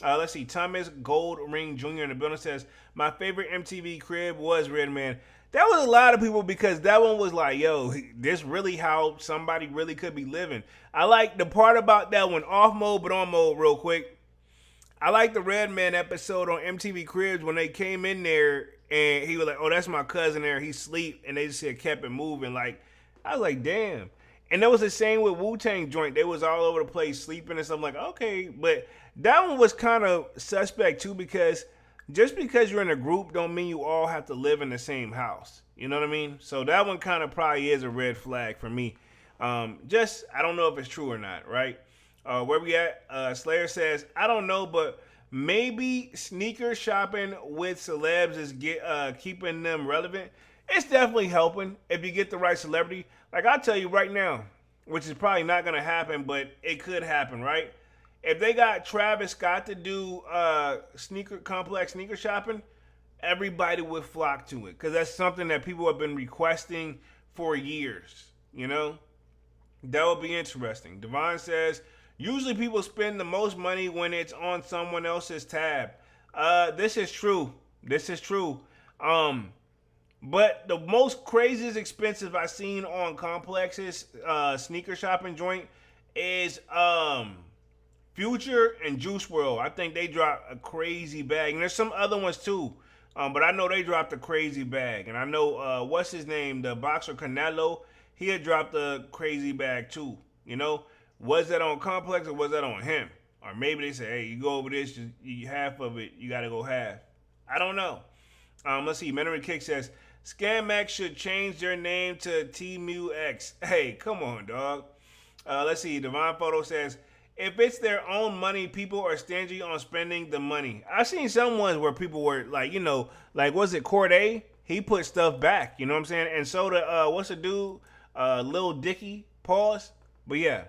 Let's see. Thomas Gold Ring Jr. in the building says, my favorite MTV crib was Redman. That was a lot of people because that one was like, yo, this really how somebody really could be living. I like the part about that one, off mode but on mode real quick. I like the Redman episode on MTV Cribs when they came in there and he was like, oh, that's my cousin there. He sleep. And they just kept it moving. Like, I was like, damn. And that was the same with Wu-Tang joint. They was all over the place sleeping and stuff. I'm like, okay. But that one was kind of suspect too because just because you're in a group don't mean you all have to live in the same house. You know what I mean? So that one kind of probably is a red flag for me. I don't know if it's true or not, right? Where we at? Slayer says, I don't know, but maybe sneaker shopping with celebs is keeping them relevant. It's definitely helping if you get the right celebrity. Like I'll tell you right now, which is probably not going to happen, but it could happen, right? If they got Travis Scott to do complex sneaker shopping, everybody would flock to it because that's something that people have been requesting for years, you know? That would be interesting. Devon says, usually people spend the most money when it's on someone else's tab. This is true. This is true. But the most craziest expensive I've seen on Complex's sneaker shopping joint is Future and Juice WRLD. I think they dropped a crazy bag. And there's some other ones too. But I know they dropped a crazy bag. And I know, what's his name? The boxer Canelo. He had dropped a crazy bag too. You know? Was that on Complex or was that on him? Or maybe they say, hey, you go over this, you half of it, you got to go half. I don't know. Let's see. Memory Kick says, ScamX should change their name to TMUX. Hey, come on, dog. Let's see. Divine Photo says, if it's their own money, people are stingy on spending the money. I've seen some ones where people were like, you know, like, was it Corday? He put stuff back, you know what I'm saying? And so what's the dude? Lil Dicky, pause. But yeah.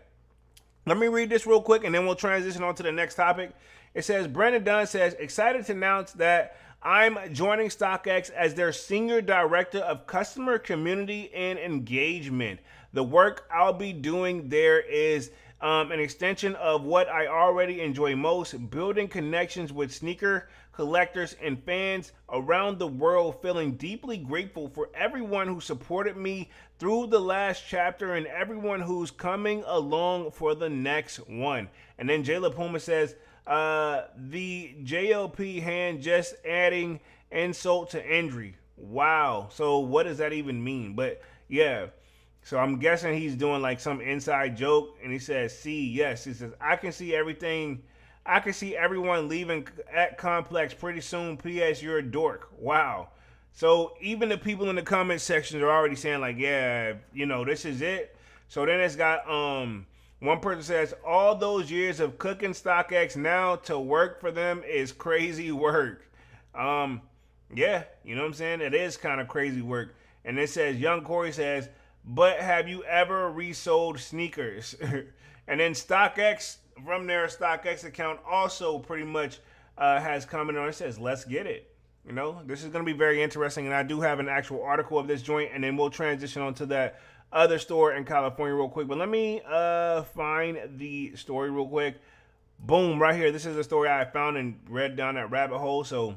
Let me read this real quick and then we'll transition on to the next topic. It says, Brandon Dunne says, excited to announce that I'm joining StockX as their Senior Director of Customer Community and Engagement. The work I'll be doing there is an extension of what I already enjoy most, building connections with sneaker collectors and fans around the world, feeling deeply grateful for everyone who supported me through the last chapter and everyone who's coming along for the next one. And then Jayla Puma says, the JLP hand just adding insult to injury. Wow. So what does that even mean? But yeah. So I'm guessing he's doing like some inside joke, and he says, "See, yes." He says, "I can see everything. I can see everyone leaving at Complex pretty soon. P.S. You're a dork." Wow. So even the people in the comment sections are already saying like, "Yeah, this is it." So then it's got one person says, "All those years of cooking StockX now to work for them is crazy work." Yeah, you know what I'm saying? It is kind of crazy work. And it says, Young Corey says, "But have you ever resold sneakers?" And then StockX, from their StockX account, also pretty much has commented on it. Says, "Let's get it." This is going to be very interesting. And I do have an actual article of this joint. And then we'll transition on to that other store in California real quick. But let me find the story real quick. Boom, right here. This is a story I found and read down that rabbit hole. So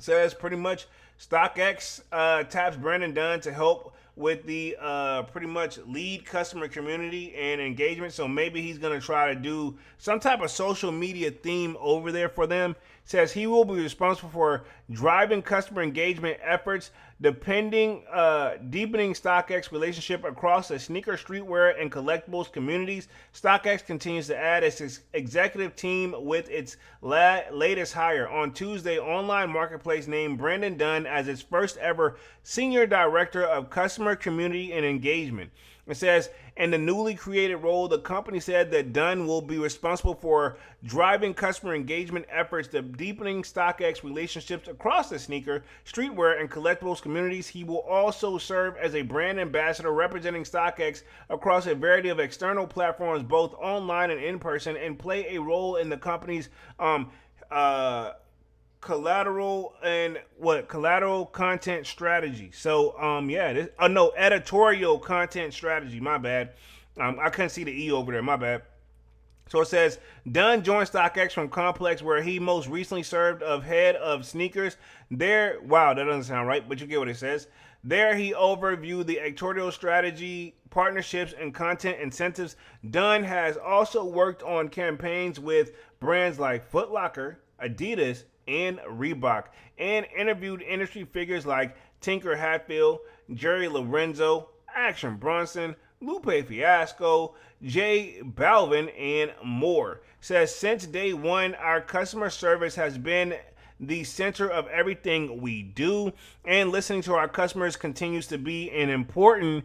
says pretty much StockX taps Brandon Dunne to help with the pretty much lead customer community and engagement. So maybe he's going to try to do some type of social media theme over there for them. Says he will be responsible for driving customer engagement efforts, deepening StockX relationship across the sneaker, streetwear, and collectibles communities. StockX continues to add its executive team with its latest hire. On Tuesday, online marketplace named Brandon Dunne as its first ever senior director of customer community and engagement. It says, in the newly created role, the company said that Dunne will be responsible for driving customer engagement efforts, deepening StockX relationships across the sneaker, streetwear, and collectibles communities. He will also serve as a brand ambassador representing StockX across a variety of external platforms, both online and in person, and play a role in the company's collateral content strategy. So editorial content strategy. My bad. I couldn't see the E over there. My bad. So it says Dunne joined StockX from Complex, where he most recently served as head of sneakers. Wow, that doesn't sound right, but you get what it says. There, he overviewed the editorial strategy, partnerships, and content incentives. Dunne has also worked on campaigns with brands like Foot Locker, Adidas, and Reebok, and interviewed industry figures like Tinker Hatfield, Jerry Lorenzo, Action Bronson, Lupe Fiasco, J Balvin, and more. Says, since day one, our customer service has been the center of everything we do, and listening to our customers continues to be an important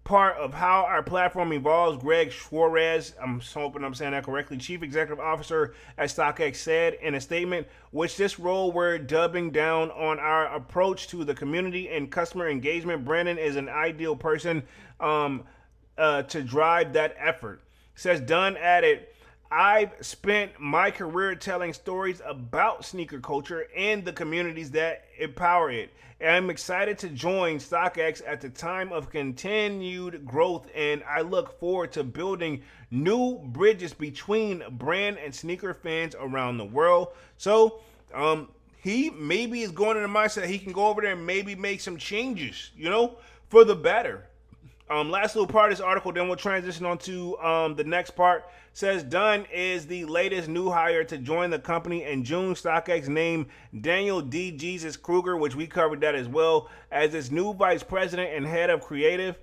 part of how our platform evolves. Greg Suarez, I'm hoping I'm saying that correctly, Chief Executive Officer at StockX, said in a statement, which this role we're doubling down on our approach to the community and customer engagement. Brandon is an ideal person to drive that effort. Says Dunne added, I've spent my career telling stories about sneaker culture and the communities that empower it. And I'm excited to join StockX at the time of continued growth, and I look forward to building new bridges between brand and sneaker fans around the world. So he maybe is going in the mindset he can go over there and maybe make some changes, for the better. Last little part of this article, then we'll transition on to the next part. Says Dunne is the latest new hire to join the company. In June, StockX named Daniel D. Jesus Kruger, which we covered that as well, as its new vice president and head of creative.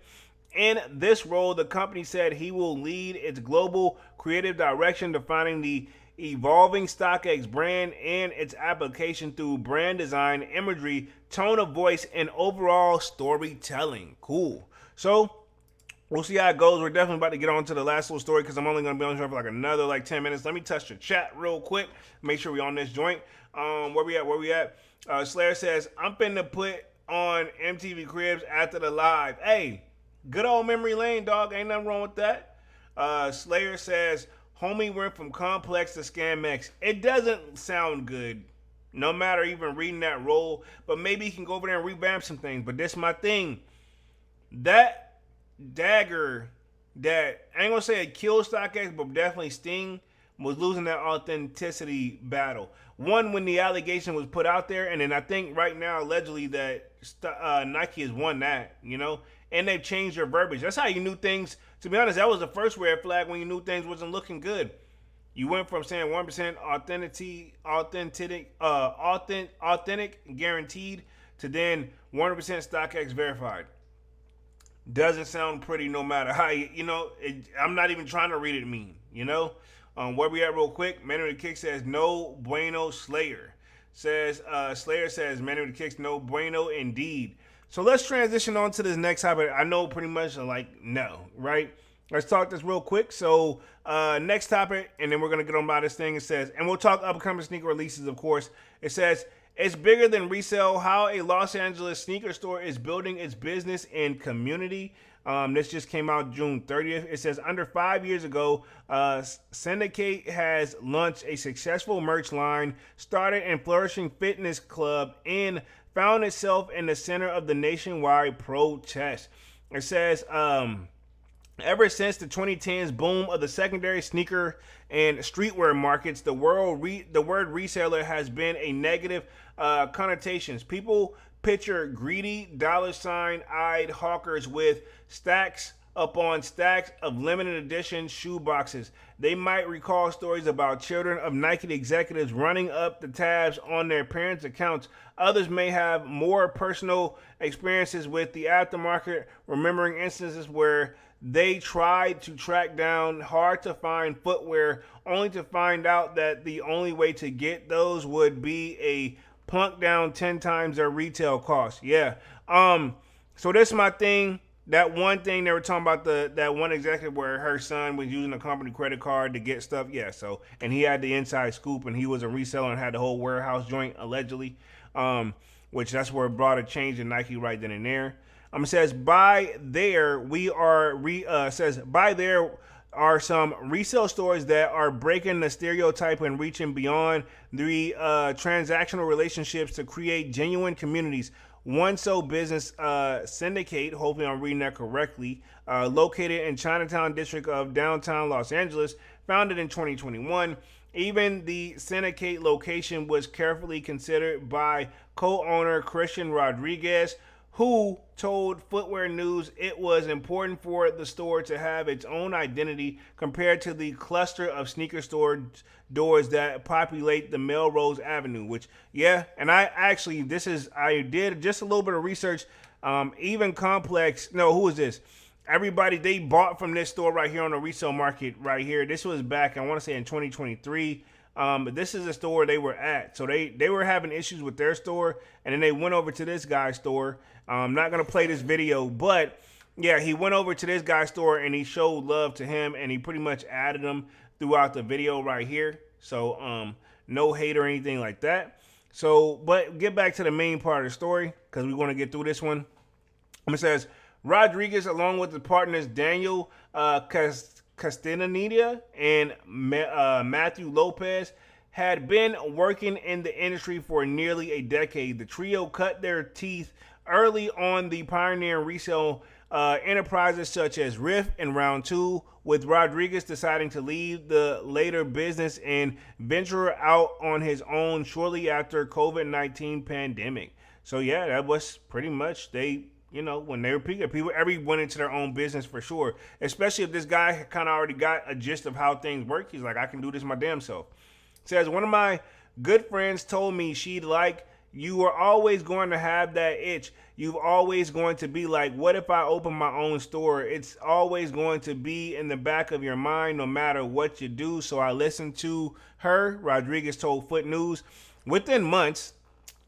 In this role, the company said he will lead its global creative direction, defining the evolving StockX brand and its application through brand design, imagery, tone of voice, and overall storytelling. Cool. So we'll see how it goes. We're definitely about to get on to the last little story because I'm only going to be on here for like another 10 minutes. Let me touch the chat real quick. Make sure we on this joint. Where we at? Slayer says, I'm finna put on MTV Cribs after the live. Hey, good old memory lane, dog. Ain't nothing wrong with that. Slayer says, homie went from Complex to Scamex. It doesn't sound good, no matter even reading that role. But maybe he can go over there and revamp some things. But this is my thing. That dagger that, I ain't gonna say it killed StockX, but definitely Sting was losing that authenticity battle. One, when the allegation was put out there, and then I think right now, allegedly, that Nike has won that, and they've changed their verbiage. That's how you knew things. To be honest, that was the first red flag when you knew things wasn't looking good. You went from saying 1% authentic, guaranteed, to then 100% StockX verified. Doesn't sound pretty no matter how I'm not even trying to read it mean, where we at real quick. Manu the Kick says no bueno Slayer. Slayer says Manu the Kick's no bueno indeed. So let's transition on to this next topic. I know pretty much like no, right? Let's talk this real quick. So next topic, and then we're gonna get on by this thing. It says, and we'll talk upcoming sneaker releases, of course. It says, it's bigger than resale. How a Los Angeles sneaker store is building its business and community. This just came out June 30th. It says, under 5 years ago, Syndicate has launched a successful merch line, started a flourishing fitness club, and found itself in the center of the nationwide protest. It says, ever since the 2010s boom of the secondary sneaker and streetwear markets, the word reseller has been a negative connotations. People picture greedy, dollar sign-eyed hawkers with stacks upon stacks of limited edition shoe boxes. They might recall stories about children of Nike executives running up the tabs on their parents' accounts. Others may have more personal experiences with the aftermarket, remembering instances where they tried to track down hard to find footwear only to find out that the only way to get those would be a plunk down 10 times their retail cost. Yeah. So this is my thing. That one thing they were talking about, that one executive where her son was using a company credit card to get stuff. Yeah. So, and he had the inside scoop, and he was a reseller and had the whole warehouse joint allegedly. Which that's where it brought a change in Nike right then and there. Says by there are some resale stores that are breaking the stereotype and reaching beyond the transactional relationships to create genuine communities. One so business, Syndicate, hopefully I'm reading that correctly, located in Chinatown district of downtown Los Angeles, founded in 2021. Even the Syndicate location was carefully considered by co-owner Christian Rodriguez, who told Footwear News it was important for the store to have its own identity compared to the cluster of sneaker store doors that populate the Melrose Avenue, which, yeah, and I did just a little bit of research. Even Complex, no, who is this? Everybody, they bought from this store right here on the resale market right here. This was back, I want to say in 2023. But this is a store they were at. So they were having issues with their store, and then they went over to this guy's store. I'm not going to play this video, but yeah, he went over to this guy's store and he showed love to him, and he pretty much added him throughout the video right here. So no hate or anything like that. So, but get back to the main part of the story because we want to get through this one. It says, Rodriguez, along with the partners Daniel Castaneda and Matthew Lopez, had been working in the industry for nearly a decade. The trio cut their teeth early on the pioneering resale enterprises such as Rift and Round 2, with Rodriguez deciding to leave the later business and venture out on his own shortly after COVID-19 pandemic. So yeah, that was pretty much when they were peaking, everyone went into their own business for sure. Especially if this guy kind of already got a gist of how things work. He's like, I can do this my damn self. Says, one of my good friends told me you are always going to have that itch. You've always going to be like, what if I open my own store? It's always going to be in the back of your mind no matter what you do. So I listened to her, Rodriguez told Foot News. Within months,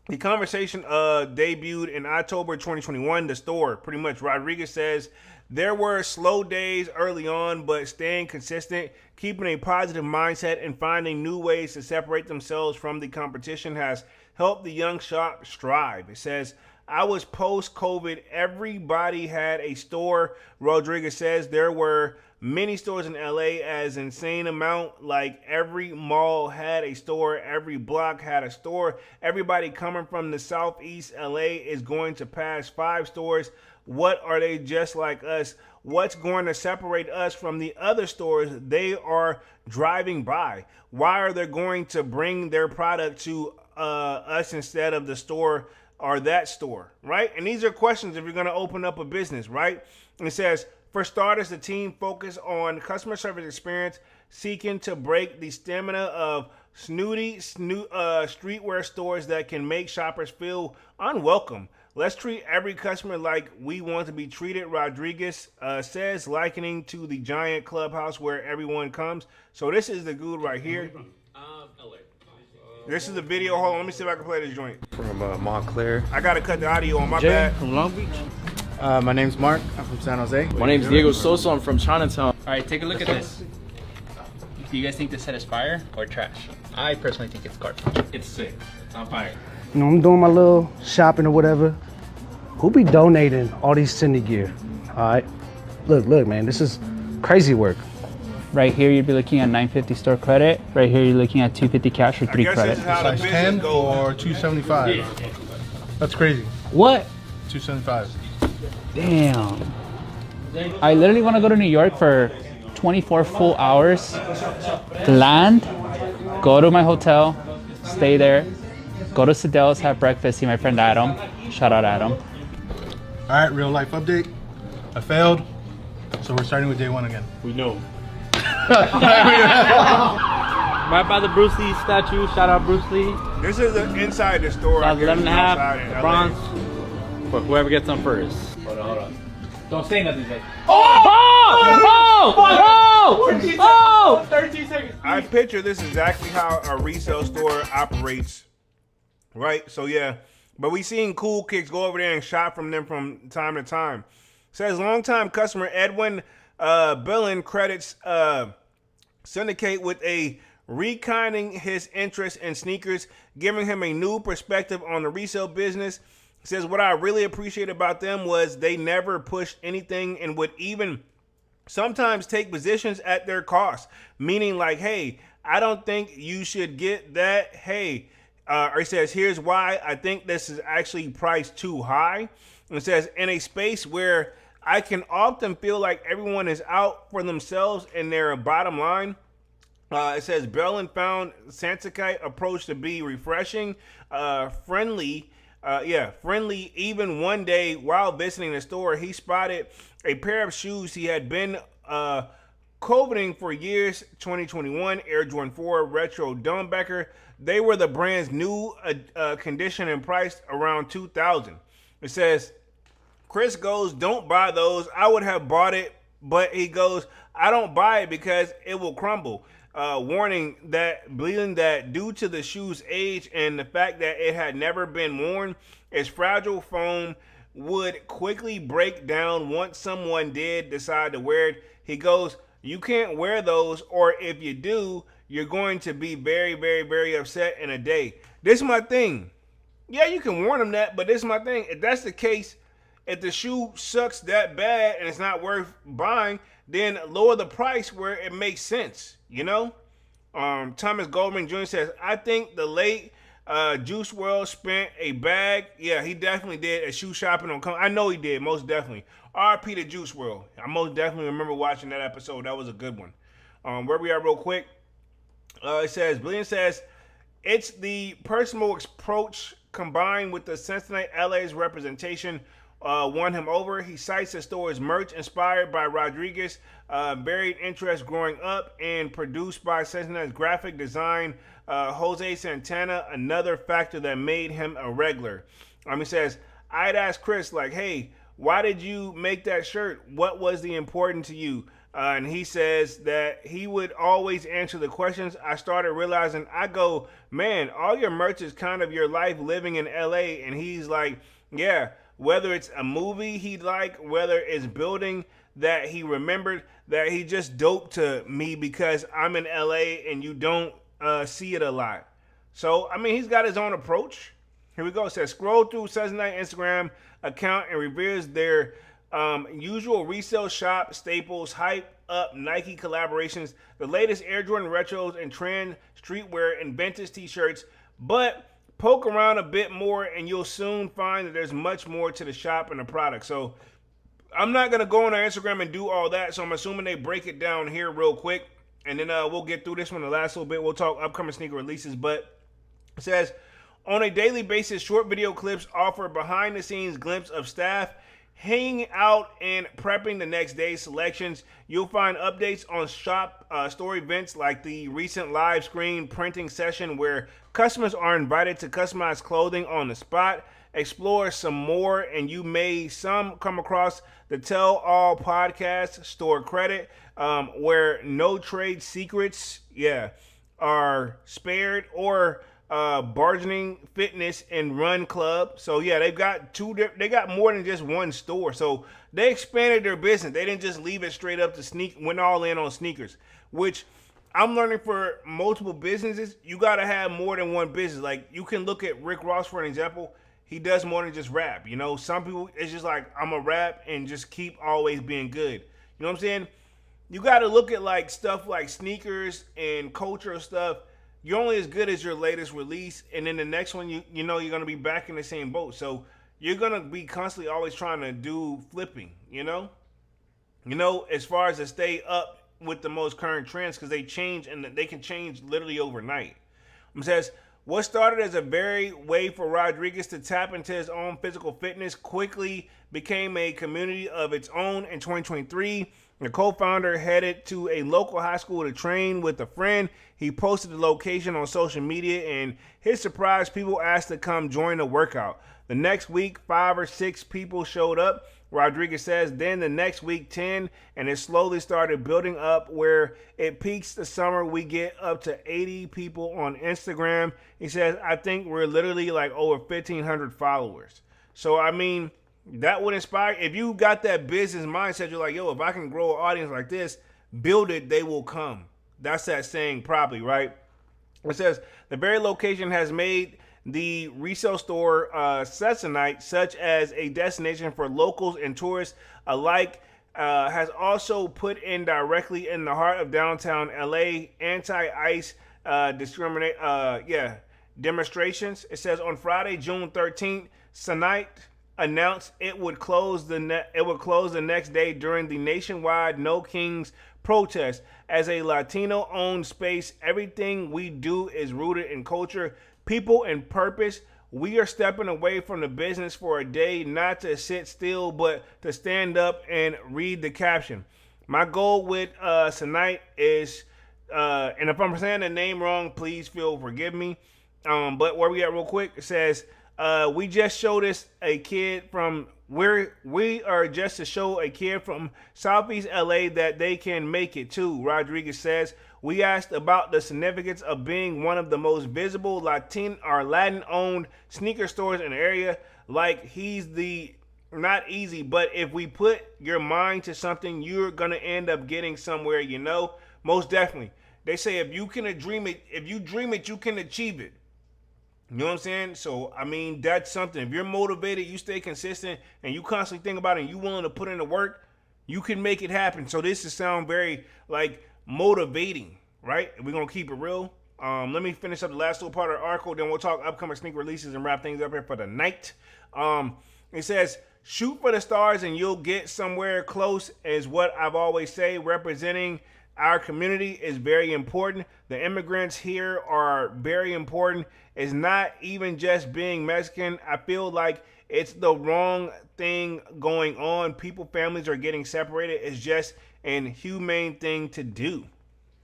the conversation debuted in October 2021. The store, pretty much, Rodriguez says, there were slow days early on, but staying consistent, keeping a positive mindset, and finding new ways to separate themselves from the competition has helped the young shop strive. It says, I was post-COVID. Everybody had a store. Rodriguez says there were many stores in LA as insane amount. Like every mall had a store, every block had a store. Everybody coming from the Southeast LA is going to pass 5 stores. What are they just like us? What's going to separate us from the other stores they are driving by? Why are they going to bring their product to us instead of the store or that store, right? And these are questions if you're going to open up a business, right? And it says, for starters, the team focus on customer service experience, seeking to break the stamina of snooty streetwear stores that can make shoppers feel unwelcome. Let's treat every customer like we want to be treated, Rodriguez says, likening to the giant clubhouse where everyone comes. So this is the dude right here. LA. This is the video. Hold on, let me see if I can play this joint. From Montclair. I gotta cut the audio on my Jay bad. from Long Beach. My name's Mark. I'm from San Jose. My name's Diego Sosa. I'm from Chinatown. All right, take a look at this. Do you guys think this set is fire or trash? I personally think it's garbage. It's sick. It's on fire. You know, I'm doing my little shopping or whatever. Who be donating all these Syndicate gear? All right. Look, man, this is crazy work. Right here, you'd be looking at 950 store credit. Right here, you're looking at 250 cash or 3 I guess credit. this is how the Size business 10 goes. or 275. That's crazy. What? 275. Damn. I literally want to go to New York for 24 full hours, land, go to my hotel, stay there, go to Sedell's, have breakfast, see my friend Adam. Shout out Adam. All right, real life update. I failed, so we're starting with day 1 again. We know. Right by the Bruce Lee statue. Shout out Bruce Lee. This is the inside the store. Size I guess 11 and a half. outside in LA. Bronze. For whoever gets them first. Hold on. Don't say nothing, Jay. Oh! 13 seconds. I picture this exactly how a resale store operates, right? So yeah, but we seen Cool Kicks go over there and shop from them from time to time. Says longtime customer Edwin Billen credits Syndicate with a rekindling his interest in sneakers, giving him a new perspective on the resale business. Says what I really appreciate about them was they never pushed anything and would even sometimes take positions at their cost, meaning like, hey, I don't think you should get that. Hey, or he says, here's why I think this is actually priced too high. And it says, in a space where I can often feel like everyone is out for themselves and their bottom line. It says, Bellin found Syndicate approach to be refreshing, friendly. Friendly. Even one day while visiting the store, he spotted a pair of shoes he had been coveting for years. 2021 Air Jordan 4 Retro Dumbecker. They were the brand's new condition and priced around $2,000. It says, Chris goes, don't buy those. I would have bought it, but he goes, I don't buy it because it will crumble. Warning that bleeding that due to the shoe's age and the fact that it had never been worn, its fragile foam would quickly break down once someone did decide to wear it. He goes, you can't wear those, or if you do, you're going to be very, very, very upset in a day. This is my thing. Yeah, you can warn them that, but this is my thing. If that's the case, if the shoe sucks that bad and it's not worth buying, then lower the price where it makes sense, you know? Thomas Goldman Jr. says, I think the late Juice WRLD spent a bag. Yeah, he definitely did a shoe shopping on. I know he did, most definitely. RP to Juice WRLD. I most definitely remember watching that episode. That was a good one. Where we are real quick. It says, Billion says, it's the personal approach combined with the Cincinnati LA's representation won him over. He cites the store's merch inspired by Rodriguez, varied interest growing up, and produced by Cincinnati's graphic design Jose Santana, another factor that made him a regular. He says, I'd ask Chris, like, hey, why did you make that shirt? What was the important to you? And he says that he would always answer the questions. I started realizing, I go, man, all your merch is kind of your life living in LA. And he's like, yeah, whether it's a movie he'd like, whether it's building that he remembered, that he just dope to me because I'm in LA and you don't see it a lot. So, I mean, he's got his own approach. Here we go. It says, scroll through Cincinnati Instagram account and reveals their usual resale shop staples, hype up Nike collaborations, the latest Air Jordan retros and trend streetwear and vintage t-shirts, but poke around a bit more and you'll soon find that there's much more to the shop and the product. So I'm not going to go on our Instagram and do all that, so I'm assuming they break it down here real quick, and then we'll get through this one the last little bit. We'll talk upcoming sneaker releases, but it says, on a daily basis, short video clips offer behind-the-scenes glimpse of staff hanging out and prepping the next day's selections. You'll find updates on shop store events like the recent live screen printing session where customers are invited to customize clothing on the spot. Explore some more, and you may come across the Tell All podcast store credit, where no trade secrets, are spared, or bargaining fitness and run club. So they got more than just one store. So they expanded their business. They didn't just leave it straight up to went all in on sneakers, which I'm learning for multiple businesses. You got to have more than one business. Like, you can look at Rick Ross for an example. He does more than just rap. You know, some people, it's just like, I'm a rap and just keep always being good. You know what I'm saying? You got to look at like stuff like sneakers and cultural stuff. You're only as good as your latest release, and then the next one, you know you're going to be back in the same boat. So you're going to be constantly always trying to do flipping, you know, as far as to stay up with the most current trends, because they change, and they can change literally overnight. It says, what started as a very way for Rodriguez to tap into his own physical fitness quickly became a community of its own in 2023. The co-founder headed to a local high school to train with a friend. He posted the location on social media, and his surprise, people asked to come join the workout. The next week, 5 or 6 people showed up, Rodriguez says. Then the next week, 10, and it slowly started building up where it peaks the summer. We get up to 80 people on Instagram. He says, I think we're literally like over 1,500 followers. So, I mean, that would inspire. If you got that business mindset, you're like, yo, if I can grow an audience like this, build it, they will come. That's that saying probably, right? It says, the very location has made the resale store Syndicat, such as a destination for locals and tourists alike, has also put in directly in the heart of downtown LA anti-ICE demonstrations. It says on Friday, June 13th, Syndicat announced it would close the next day during the nationwide No Kings protest. As a Latino-owned space, everything we do is rooted in culture, people, and purpose. We are stepping away from the business for a day, not to sit still, but to stand up and read the caption. My goal with Syndicat is, and if I'm saying the name wrong, please forgive me. But where we at real quick, it says, we just showed this a kid from we are just to show a kid from Southeast LA that they can make it too, Rodriguez says. We asked about the significance of being one of the most visible Latin-owned sneaker stores in the area. Like, not easy, but if we put your mind to something, you're going to end up getting somewhere, Most definitely. They say if you dream it, you can achieve it. You know what I'm saying? So, I mean, that's something. If you're motivated, you stay consistent, and you constantly think about it, and you willing to put in the work, you can make it happen. So this is sound very, motivating, right? We're going to keep it real. Let me finish up the last little part of the article, then we'll talk upcoming sneaker releases and wrap things up here for the night. It says, shoot for the stars and you'll get somewhere close, is what I've always say. Representing our community is very important. The immigrants here are very important. It's not even just being Mexican. I feel like it's the wrong thing going on. Families are getting separated. It's just an humane thing to do.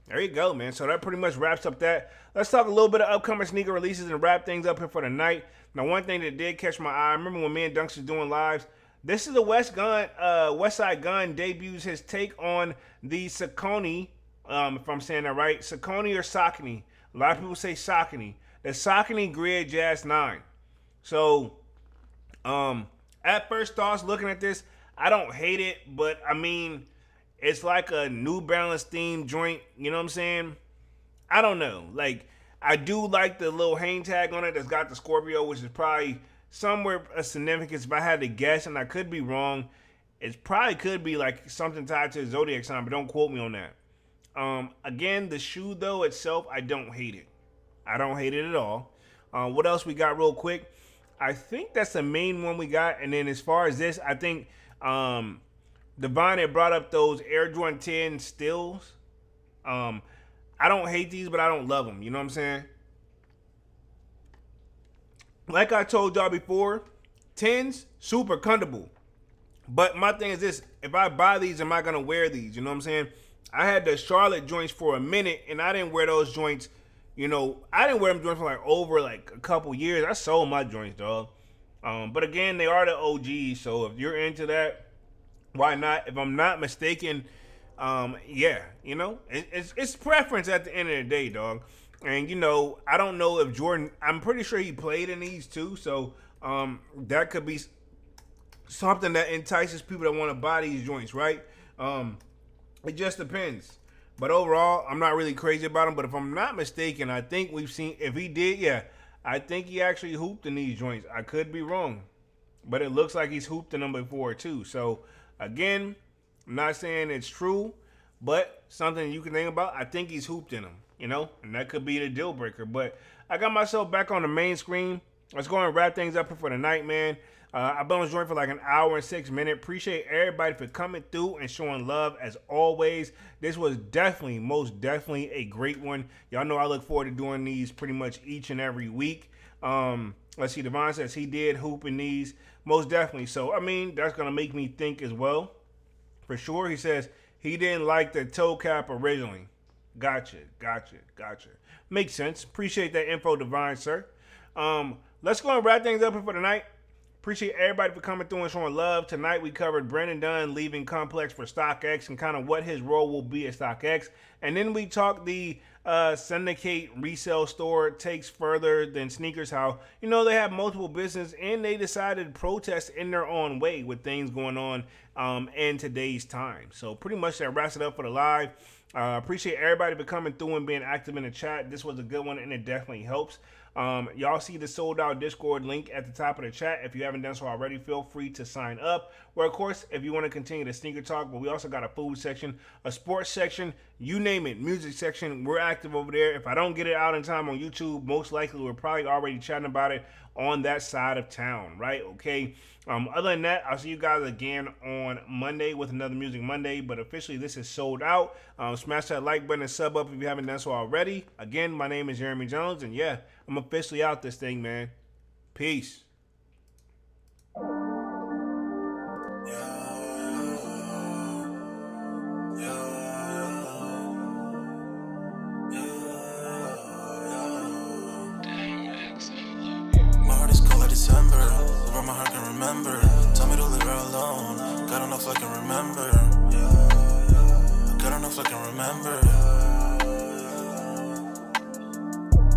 There you go, man. So that pretty much wraps up that. Let's talk a little bit of upcoming sneaker releases and wrap things up here for the night. Now, one thing that did catch my eye, I remember when me and Dunks was doing lives, this is the West Side Gun debuts his take on the Saucony, if I'm saying that right, Saucony or Saucony. A lot of people say Saucony. The Saucony Grid Jazz 9. So, at first thoughts looking at this, I don't hate it, but I mean, it's like a New Balance themed joint. You know what I'm saying? I don't know. Like, I do like the little hang tag on it that's got the Scorpio, which is probably somewhere a significance if I had to guess, and I could be wrong. It probably could be like something tied to his zodiac sign, but don't quote me on that. Again, the shoe though itself, I don't hate it. I don't hate it at all. What else we got real quick? I think that's the main one we got. And then as far as this, I think Devon had brought up those Air Jordan 10 stills. I don't hate these, but I don't love them. You know what I'm saying? Like I told y'all before, 10s, super comfortable. But my thing is this, if I buy these, am I going to wear these? You know what I'm saying? I had the Charlotte joints for a minute, and I didn't wear those joints. You know, I didn't wear them joints for like over like a couple years. I sold my joints, dog. But again, they are the OGs, so if you're into that, why not? If I'm not mistaken, yeah, you know, it's preference at the end of the day, dog. And, you know, I don't know if Jordan, I'm pretty sure he played in these too. So that could be something that entices people that want to buy these joints, right? It just depends. But overall, I'm not really crazy about him. But if I'm not mistaken, I think we've seen, if he did, yeah, I think he actually hooped in these joints. I could be wrong. But it looks like he's hooped in them before too. So again, I'm not saying it's true, but something you can think about. I think he's hooped in them, you know, and that could be the deal breaker. But I got myself back on the main screen. Let's go and wrap things up for the night, man. I've been on joint for like an hour and 6 minutes. Appreciate everybody for coming through and showing love as always. This was definitely, most definitely a great one. Y'all know I look forward to doing these pretty much each and every week. Let's see, Devon says he did hoop in these. Most definitely. So, I mean, that's going to make me think as well. For sure. He says he didn't like the toe cap originally. Gotcha. Makes sense. Appreciate that info, Devon, sir. Let's go and wrap things up for tonight. Appreciate everybody for coming through and showing love. Tonight we covered Brandon Dunne leaving Complex for StockX and kind of what his role will be at StockX. And then we talked the Syndicate resale store takes further than sneakers. How, you know, they have multiple business and they decided to protest in their own way with things going on in today's time. So pretty much that wraps it up for the live. Appreciate everybody for coming through and being active in the chat. This was a good one and it definitely helps. Y'all see the sold out Discord link at the top of the chat. If you haven't done so already, feel free to sign up. Where, of course, if you want to continue the sneaker talk, but we also got a food section, a sports section, you name it, music section. We're active over there. If I don't get it out in time on YouTube, most likely we're probably already chatting about it on that side of town, right? Okay. Other than that, I'll see you guys again on Monday with another Music Monday. But officially, this is sold out. Smash that like button and sub up if you haven't done so already. Again, my name is Jeremy Jones, and yeah, I'm officially out this thing, man. Peace. December, where my heart can remember. Tell me to leave her alone. God don't know if I can remember. God don't know if I can remember.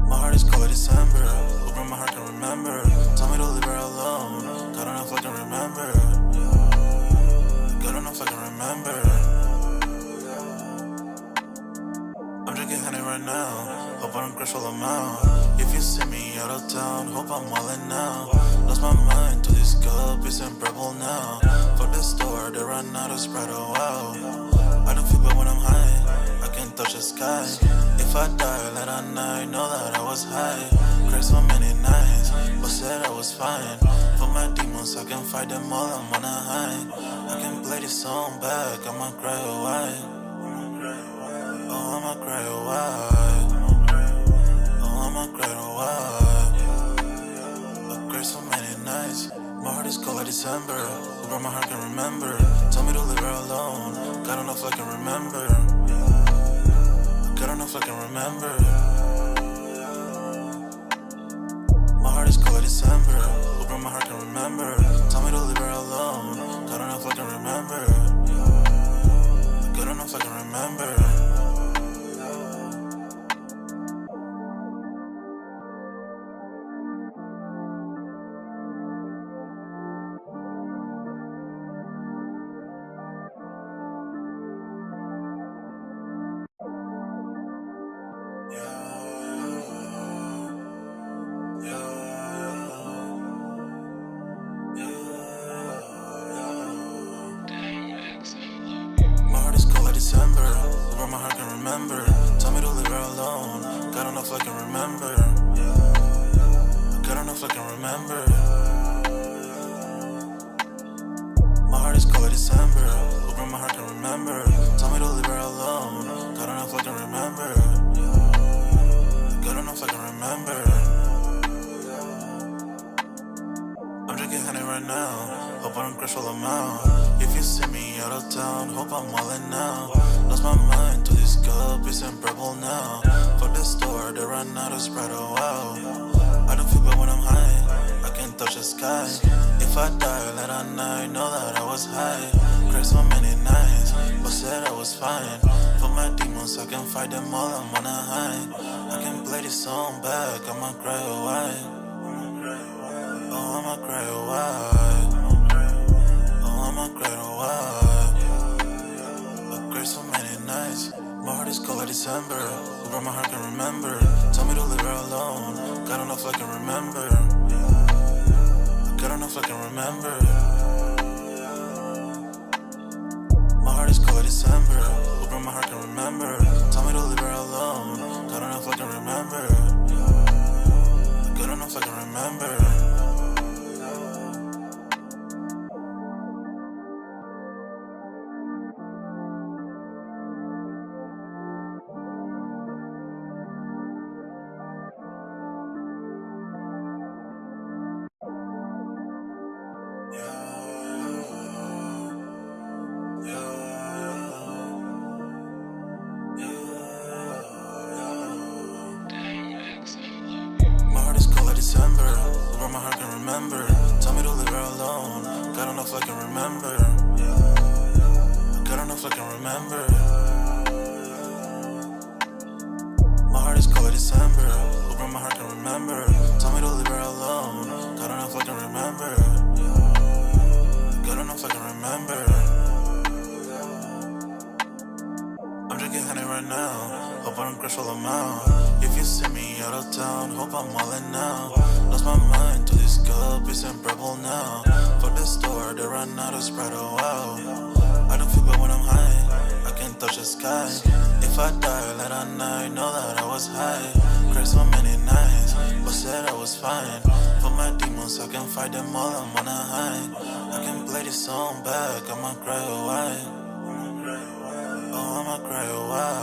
My heart is cold like December, where my heart can remember. Tell me to leave her alone. God don't know if I can remember. God don't know if I can remember. I'm drinking honey right now. Hope I don't crush all them out. If you see me out of town, hope I'm wildin' now. Lost my mind to this cup, it's unbearable now. Fuck the store, they run out of Sprite, oh wow. I don't feel bad when I'm high, I can't touch the sky. If I die, let I know that I was high. Cried so many nights, but said I was fine. For my demons, I can fight them all, I'm on a high. I can play this song back, I'ma cry a while. Oh, I'ma cry a while. I'ma cry a while. I cried so many nights. My heart is cold like December, where my heart can remember. Tell me to leave her alone. God don't know if I can remember. God don't know if I can remember. My heart is cold like December, where my heart can remember. Tell me to leave her alone. God don't know if I can remember. God don't know if I can remember. Yeah. my heart can remember. Tell me to leave her alone. God don't know if I can remember. God don't know if I can remember. My heart is cold like December. Hoping my heart can remember. Tell me to leave her alone. God don't know if I can remember. God don't know if I can remember. I'm drinking honey right now. Hope I don't crash all them out. If you see me out of town, hope I'm wildin' now. Lost my mind to this cup, it's unbearable now. Fuck the store, they run out of Sprite, oh wow. I don't feel bad when I'm high, I can't touch the sky. If I die late at night, know that I was high. Cried so many nights, but said I was fine. For my demons, I can fight them all, I'm on a high. I can play this song back, I'ma cry a while. Oh, I'ma cry a while. Oh, I'ma cry a while. I cried so many nights. My heart is cold like December. Whoever my heart can remember. Tell me to leave her alone. God don't know if I can remember. God don't know if I can remember. My heart is cold like December. Whoever my heart can remember. Tell me to leave her alone. God don't know if I can remember. God don't know if I can remember. My heart is cold like December. Where my heart can remember. Tell me to leave her alone. God don't know if I can remember. God don't know if I can remember. My heart is cold like December. Where my heart can remember. Tell me to leave her alone. God don't know if I can remember. God don't know if I can remember. I'm drinking honey right now. Hope I don't crash all them out. If you see me out of town, hope I'm wildin' now. Lost my mind to this cup, it's unbearable now. Fuck the store, they run out of Sprite, oh wow. I don't feel bad when I'm high, I can't touch the sky. If I die late at night, know that I was high. Cried so many nights, but said I was fine. For my demons, I can fight them all, I'm on a high. I can play this song back, I'ma cry a while. Oh, I'ma cry a while.